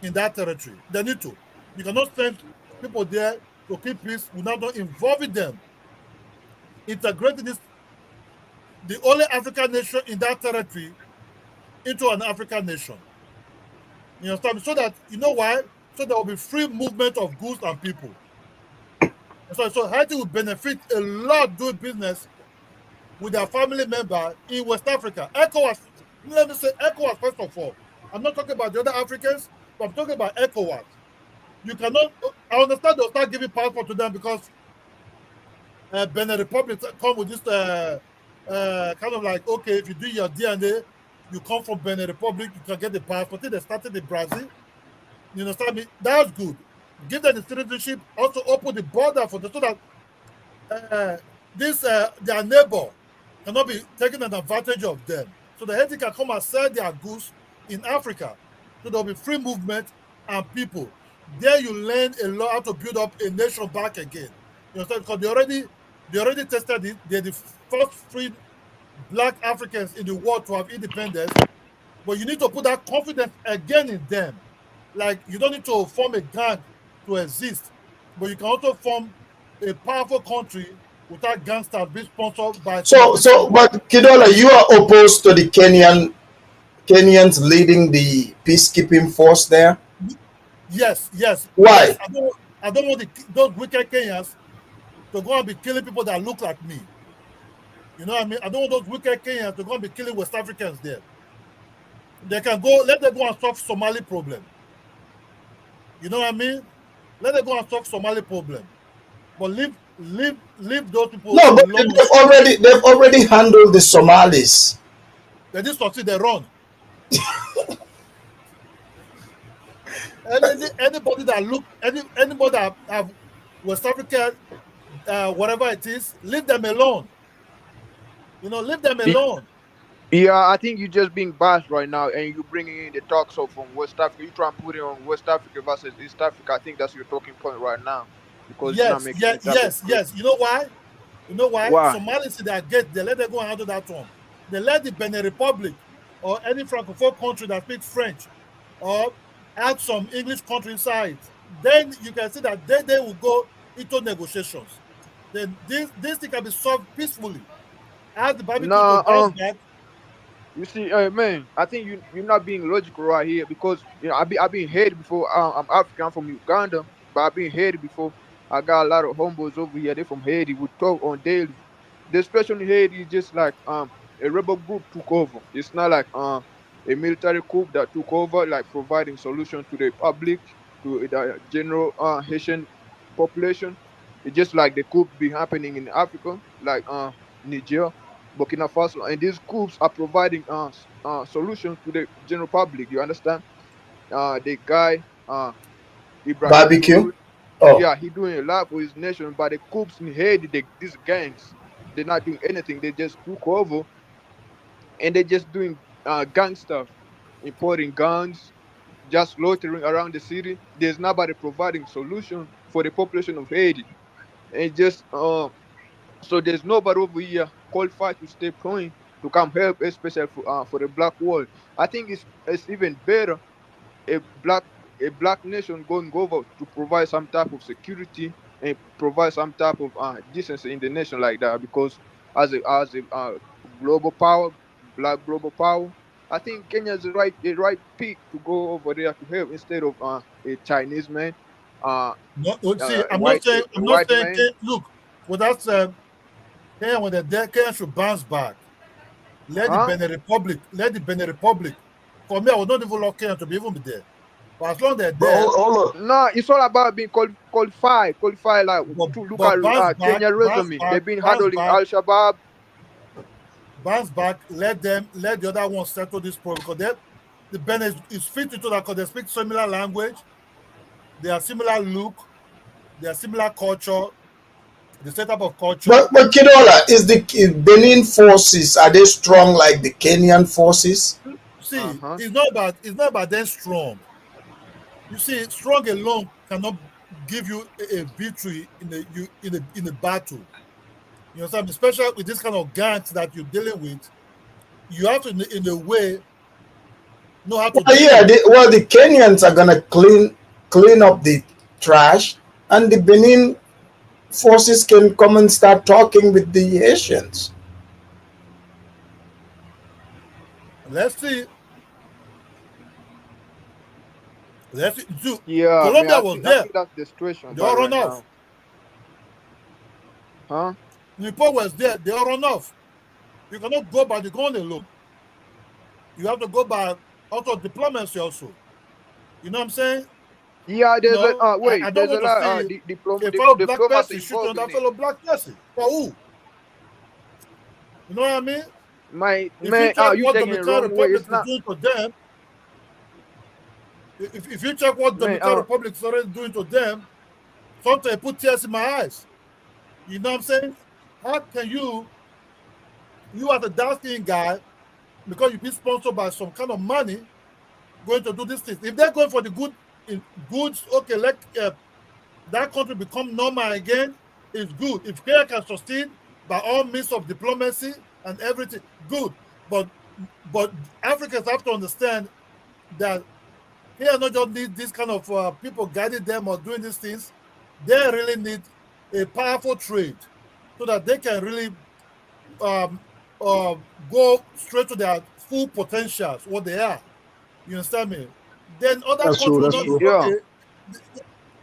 in that territory. They need to. You cannot send people there to keep peace without not involving them. Integrating the only African nation in that territory into an African nation. You understand? So that, you know why? So there will be free movement of goods and people. So Haiti will benefit a lot doing business with their family member in West Africa. ECOWAS, let me say ECOWAS first of all. I'm not talking about the other Africans, but I'm talking about ECOWAS. You cannot, I understand they'll start giving passport to them because Benin Republic come with this kind of like, okay, if you do your DNA, you come from Benin Republic, you can get the passport. They started in Brazil. You understand me? That's good. Give them the citizenship. Also open the border for them so that their neighbor cannot be taking an advantage of them. So the Haiti can come and sell their goods in Africa. So there'll be free movement and people. There you learn a lot how to build up a nation back again. You understand? Because they already tested it. They're the first free black Africans in the world to have independence. But you need to put that confidence again in them. Like, you don't need to form a gang to exist, but you can also form a powerful country without gangsters being sponsored by. But Kidola, you are opposed to the Kenyans leading the peacekeeping force there? Yes. Why? Yes, I don't want those wicked Kenyans to go and be killing people that look like me. You know what I mean? I don't want those wicked Kenyans to go and be killing West Africans there. They can go, let them go and solve Somali problem. You know what I mean? Let them go and solve Somali problem. But leave those people. No, but they've already handled the Somalis. They just succeed, they run. Anybody that have West Africa, whatever it is, leave them alone. You know, leave them alone. Yeah, I think you're just being biased right now, and you're bringing in the talk so from West Africa. You try and put it on West Africa versus East Africa. I think that's your talking point right now, because you're not Yes, making yes, any type of yes, good. yes. You know why? You know why? Why? Somalis see their gate, they let them go and handle that one. They let the Benin Republic or any francophone country that speaks French or add some English country inside. Then you can see that they will go into negotiations. Then this thing can be solved peacefully. Ask the barbecue to Nah, bounce back. you see, man, I think you're not being logical right here, because I've been Haiti before. I'm African, I'm from Uganda, but I've been Haiti before. I got a lot of homeboys over here. They're from Haiti. We talk on daily. The situation in Haiti is just like a rebel group took over. It's not like a military coup that took over, like providing solution to the public, to the general Haitian population. It's just like the coup be happening in Africa, like Niger, Burkina Faso, and these coups are providing solutions to the general public. You understand? The guy Ibrahim Barbecue. Traore, Oh, yeah, he doing a lot for his nation, but the coups in Haiti, these gangs, they're not doing anything. They just took over, and they're just doing gang stuff, importing guns, just loitering around the city. There's nobody providing solution for the population of Haiti, and just so there's nobody over here qualified to step in to come help, especially for the black world. I think it's even better a black a black nation going over to provide some type of security and provide some type of decency in the nation like that, because as a global power, black global power, I think Kenya is the right pick to go over there to help instead of a Chinese man, uh, No, see, a white I'm a not white saying man. look, well that's Kenya when they're there, Kenya should bounce back. Huh? Let the Benin Republic. For me, I would not even love Kenya to be even be there. But as long as they're But there, hold up. No, it's all about being qualified. Like to look but at Kenya resume. They've been handling Al Shabaab. bounce back, let the other one settle this problem because the Benin is fit into that because they speak similar language, they are similar look, they are similar culture, the setup of culture. but Kidola, is the Benin forces, are they strong like the Kenyan forces? See, it's not about them strong. You see, strong alone cannot give you a victory in a battle. You understand? Especially with this kind of gangs that you're dealing with, you have to, in a way, know how to Well, deal yeah, with. the Kenyans are gonna clean up the trash, and the Benin forces can come and start talking with the Haitians. Let's see. Let's see. Yeah, man. Colombia was I there. think that's the situation They about all run right off. now. Huh? Nepal was there. They all run off. You cannot go by the gun alone. You have to go by also diplomacy also. You know what I'm saying? Yeah, there's a I wait. don't There's a want to lot see a fellow black diplomacy person shoot involved another in it. fellow black person. For who? You know what I mean? My If you man, check you what taking it the Dominican wrong way. Republic It's is not, doing to them, if you check what man. Dominican Republic is already doing to them, sometimes it put tears in my eyes. You know what I'm saying? How can you as a dark-skinned guy, because you've been sponsored by some kind of money, going to do these things? If they're going for the goods, okay, let that country become normal again, it's good. If Kenya can sustain by all means of diplomacy and everything, good. But Africans have to understand that Kenya not just need this kind of people guiding them or doing these things. They really need a powerful trade so that they can really go straight to their full potentials, what they are. You understand me? Then other That's countries true. will That's not true. Yeah. okay.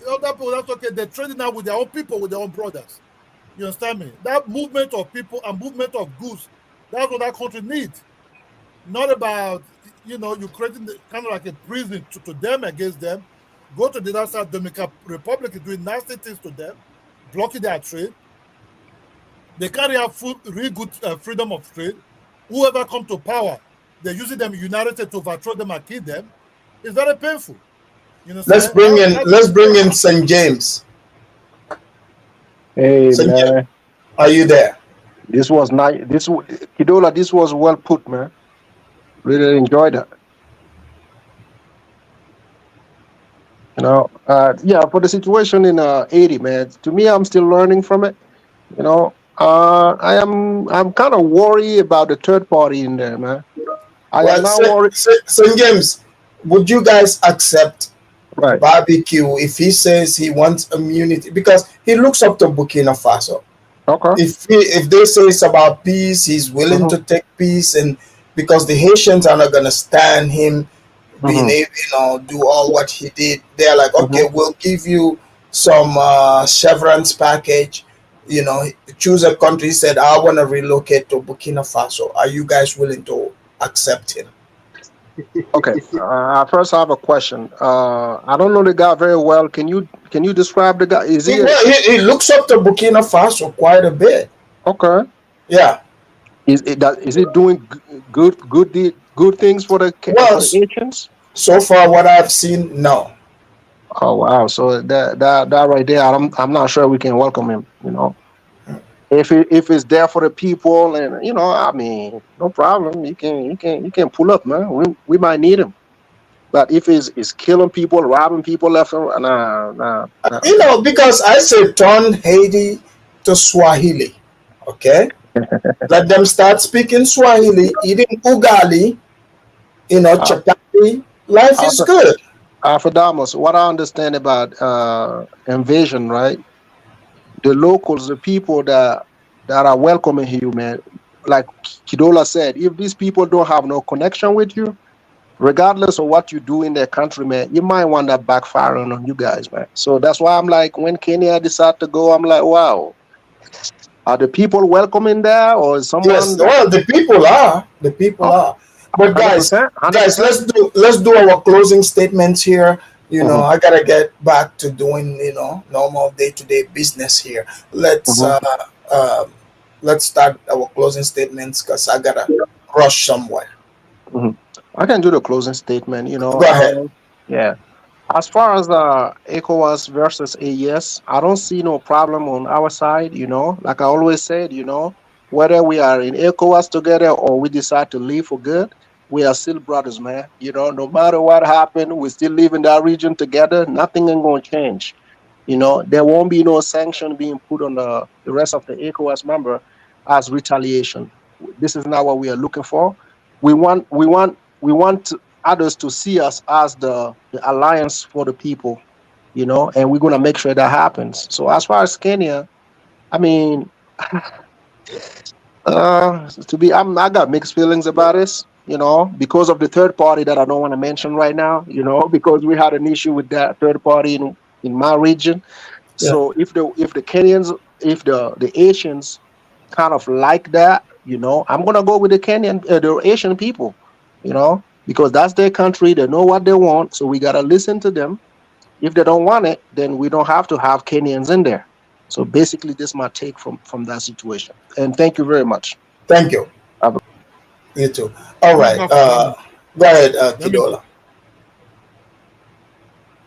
The other people that's okay. They're trading now with their own people, with their own brothers. You understand me? That movement of people and movement of goods, that's what that country needs. Not about you creating kind of like a prison to them against them. Go to the other side, Dominican Republic is doing nasty things to them, blocking their trade. They carry out real good freedom of trade. Whoever come to power, they're using them united to overthrow them and kill them. It's very painful. You Let's understand? bring in St. James. Hey St. James, man. are you there? This was nice. Kidola, this was well put, man. Really enjoyed that. Yeah, for the situation in Haiti, man. To me, I'm still learning from it. I'm kind of worried about the third party in there, man. I am not worried. St. James, would you guys accept Right. barbecue if he says he wants immunity? Because he looks up to Burkina Faso. Okay. If they say it's about peace, he's willing to take peace, and because the Haitians are not gonna stand him being able, do all what he did. They're like, okay, we'll give you some severance package. Choose a country. He said, I want to relocate to Burkina Faso. Are you guys willing to accept him? Okay. First, I have a question. I don't know the guy very well. Can you describe the guy? Is he looks up to Burkina Faso quite a bit. Okay. Yeah. Is he doing good things for the Haitians? So far, what I've seen, no. Oh wow! So that right there, I'm not sure we can welcome him. If it's there for the people, and I mean, no problem. You can pull up, man. We might need him. But if it's killing people, robbing people left and nah. Because I say turn Haiti to Swahili, okay? Let them start speaking Swahili, eating ugali, chapati. Life is good. Alfredamos, what I understand about invasion, right? The locals, the people that are welcoming you, man, like Kidola said, if these people don't have no connection with you, regardless of what you do in their country, man, you might want that backfiring on you guys, man. So that's why I'm like, when Kenya decide to go, I'm like, wow, are the people welcoming there, or is someone? Yes, well, the people are. The people are. But guys, 100%. let's do our closing statements here. I gotta get back to doing normal day-to-day business here. Let's start our closing statements because I gotta rush somewhere. I can do the closing statement. Go ahead. Yeah. As far as ECOWAS versus AES, I don't see no problem on our side. Like I always said, whether we are in ECOWAS together or we decide to leave for good, we are still brothers, man. No matter what happened, we still live in that region together. Nothing ain't gonna change. There won't be no sanction being put on the rest of the ECOWAS member as retaliation. This is not what we are looking for. We want others to see us as the alliance for the people, and we're gonna make sure that happens. So as far as Kenya, I mean, I got mixed feelings about this, because of the third party that I don't want to mention right now, because we had an issue with that third party in my region. Yeah. So if the Kenyans, if the Asians kind of like that, I'm gonna go with the Asian people, because that's their country. They know what they want, so we gotta listen to them. If they don't want it, then we don't have to have Kenyans in there. So basically, this is my take from that situation. And thank you very much. Thank you. You too. All right. Go ahead, Kidola.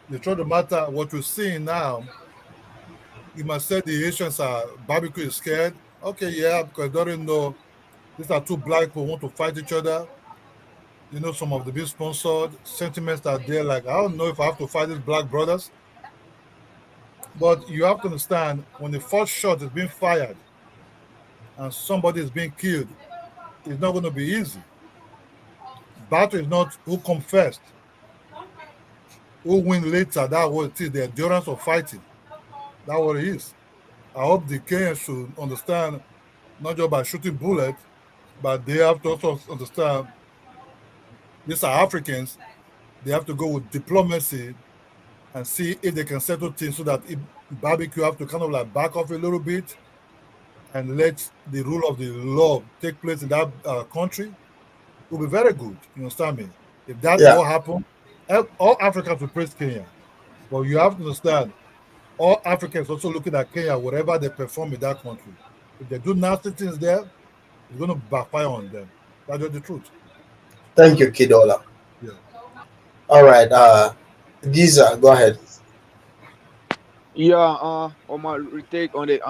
The truth of the matter, what we're seeing now, you must say the Haitians are barbecue is scared. Okay, yeah, because they don't know these are two black people who want to fight each other. Some of the big sponsored sentiments are there. Like, I don't know if I have to fight these black brothers. But you have to understand, when the first shot is being fired and somebody is being killed, it's not going to be easy. Battle is not who come first, who win later. That's what it is, the endurance of fighting. That's what it is. I hope the Kenyans should understand, not just by shooting bullets, but they have to also understand these are Africans. They have to go with diplomacy and see if they can settle things so that barbecue have to kind of like back off a little bit and let the rule of the law take place in that country. It will be very good. You understand me? If that all happen, all Africans will praise Kenya. But you have to understand, all Africans also looking at Kenya, whatever they perform in that country. If they do nasty things there, it's going to backfire on them. That's just the truth. Thank you, Kidola. Yeah. All right. Giza, go ahead. Yeah, on my retake on the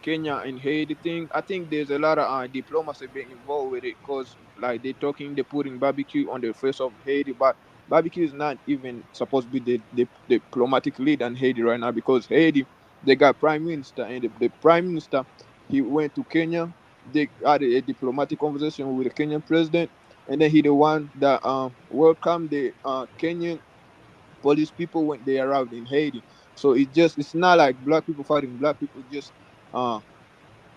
Kenya and Haiti thing, I think there's a lot of diplomacy being involved with it, because like they're putting barbecue on the face of Haiti, but barbecue is not even supposed to be the diplomatic lead in Haiti right now, because Haiti, they got prime minister, and the prime minister, he went to Kenya. They had a diplomatic conversation with the Kenyan president, and then he the one that welcomed the Kenyan police people when they arrived in Haiti. So it's not like black people fighting black people, just uh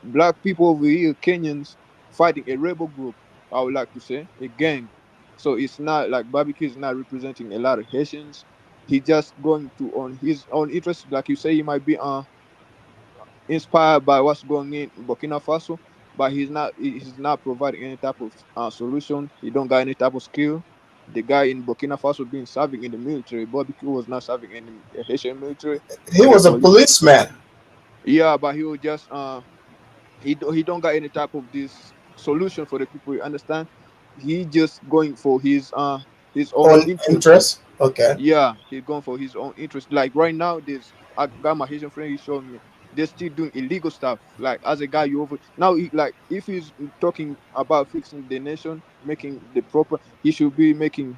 black people over here, Kenyans, fighting a rebel group, I would like to say, a gang. So it's not like barbecue is not representing a lot of Haitians. He just going to on his own interest, like you say, he might be inspired by what's going in Burkina Faso, but he's not providing any type of solution. He don't got any type of skill. The guy in Burkina Faso being serving in the military, Barbecue was not serving in the Haitian military. He was a policeman. Yeah, but he was just he don't got any type of this solution for the people. You understand? He just going for his own On interest. Okay. Yeah, he's going for his own interest. Like right now, there's I got my Haitian friend. He's showing me they're still doing illegal stuff. Like as a guy, you over now. Like if he's talking about fixing the nation, making the proper, he should be making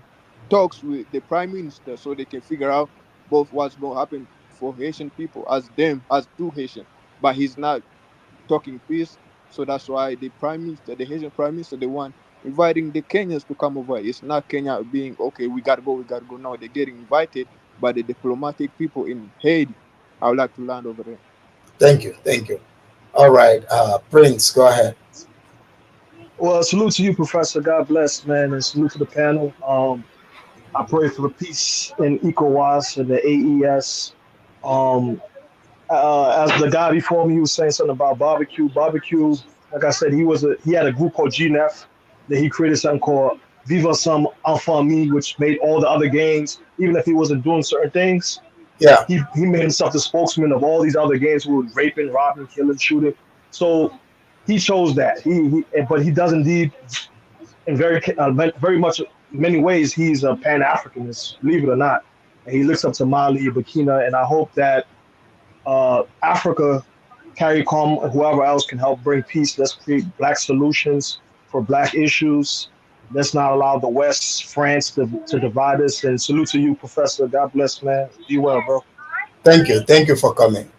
talks with the prime minister so they can figure out both what's going to happen for Haitian people as them as two Haitian. But he's not talking peace. So that's why the prime minister, the Haitian prime minister, the one inviting the Kenyans to come over. It's not Kenya being okay, we gotta go, we gotta go. No, they're getting invited by the diplomatic people in Haiti. I would like to land over there. Thank you. Thank you. All right. Prince, go ahead. Well, salute to you, Professor. God bless, man, and salute to the panel. I pray for the peace in ECOWAS and the AES. Um, as the guy before me, he was saying something about barbecue. Barbecue, like I said, he had a group called GNF. Then he created something called Viva Some Enfant, which made all the other gangs, even if he wasn't doing certain things. Yeah. He made himself the spokesman of all these other gangs who were raping, robbing, killing, shooting. So he chose that. But he does indeed, in very much many ways, he's a Pan-Africanist, believe it or not. And he looks up to Mali, Burkina, and I hope that Africa, CARICOM, and whoever else can help bring peace. Let's create black solutions for black issues. Let's not allow the West, France, to divide us. And salute to you, Professor. God bless, man. Be well, bro. Thank you. Thank you for coming.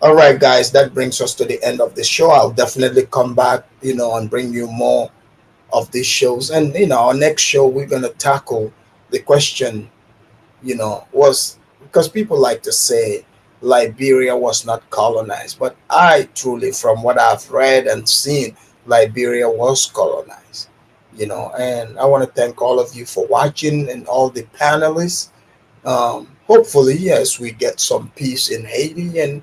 All right, guys, that brings us to the end of the show. I'll definitely come back, and bring you more of these shows. And, our next show, we're going to tackle the question, was because people like to say Liberia was not colonized. But I truly, from what I've read and seen, Liberia was colonized, and I want to thank all of you for watching and all the panelists. Hopefully, yes, we get some peace in Haiti and,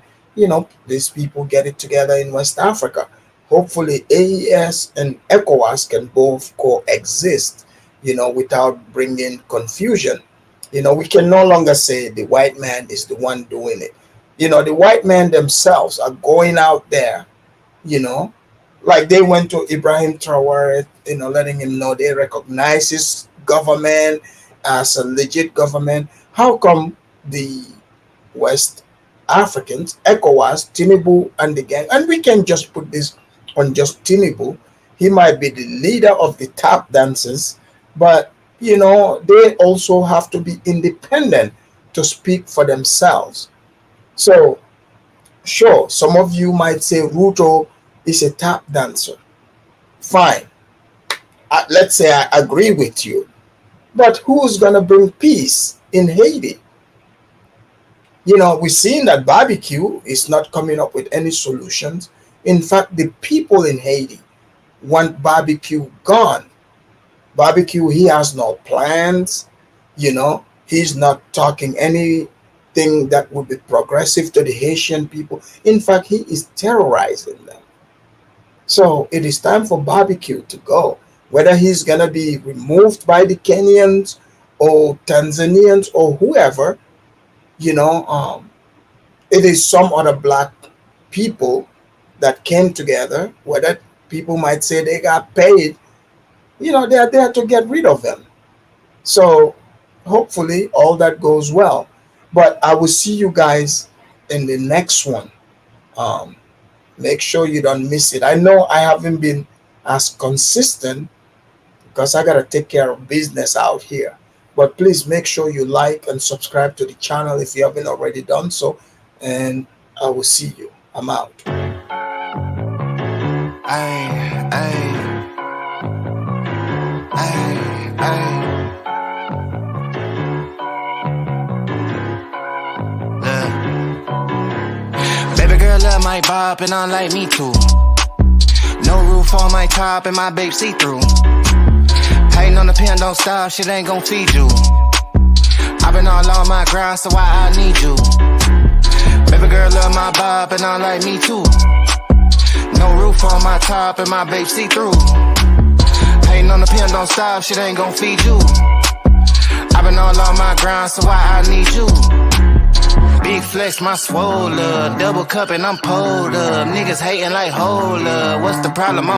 these people get it together in West Africa. Hopefully, AES and ECOWAS can both coexist, without bringing confusion. We can no longer say the white man is the one doing it. The white men themselves are going out there, like they went to Ibrahim Traore, letting him know they recognize his government as a legit government. How come the West Africans, ECOWAS, Tinubu, and the gang, and we can just put this on just Tinubu. He might be the leader of the tap dancers, but they also have to be independent to speak for themselves. So, sure, some of you might say Ruto is a tap dancer. Fine. Let's say I agree with you. But who's going to bring peace in Haiti? We're seeing that barbecue is not coming up with any solutions. In fact, the people in Haiti want barbecue gone. Barbecue, he has no plans. He's not talking anything that would be progressive to the Haitian people. In fact, he is terrorizing them. So it is time for barbecue to go. Whether he's going to be removed by the Kenyans or Tanzanians or whoever, it is some other black people that came together, whether people might say they got paid, they are there to get rid of them. So hopefully all that goes well. But I will see you guys in the next one. Make sure you don't miss it. I know I haven't been as consistent because I gotta take care of business out here. But please make sure you like and subscribe to the channel if you haven't already done so. And I will see you. I'm out. Baby girl love my bop and I like me too. No roof on my top and my babe see-through. Hating on the pen, don't stop, shit ain't gon' feed you. I've been all on my grind, so why I need you? Baby girl love my bop and I like me too. No roof on my top and my babe see-through. Hating on the pen, don't stop, shit ain't gon' feed you. I've been all on my grind, so why I need you? Big flex, my swole up, double cup and I'm pulled up. Niggas hating like hold up, what's the problem?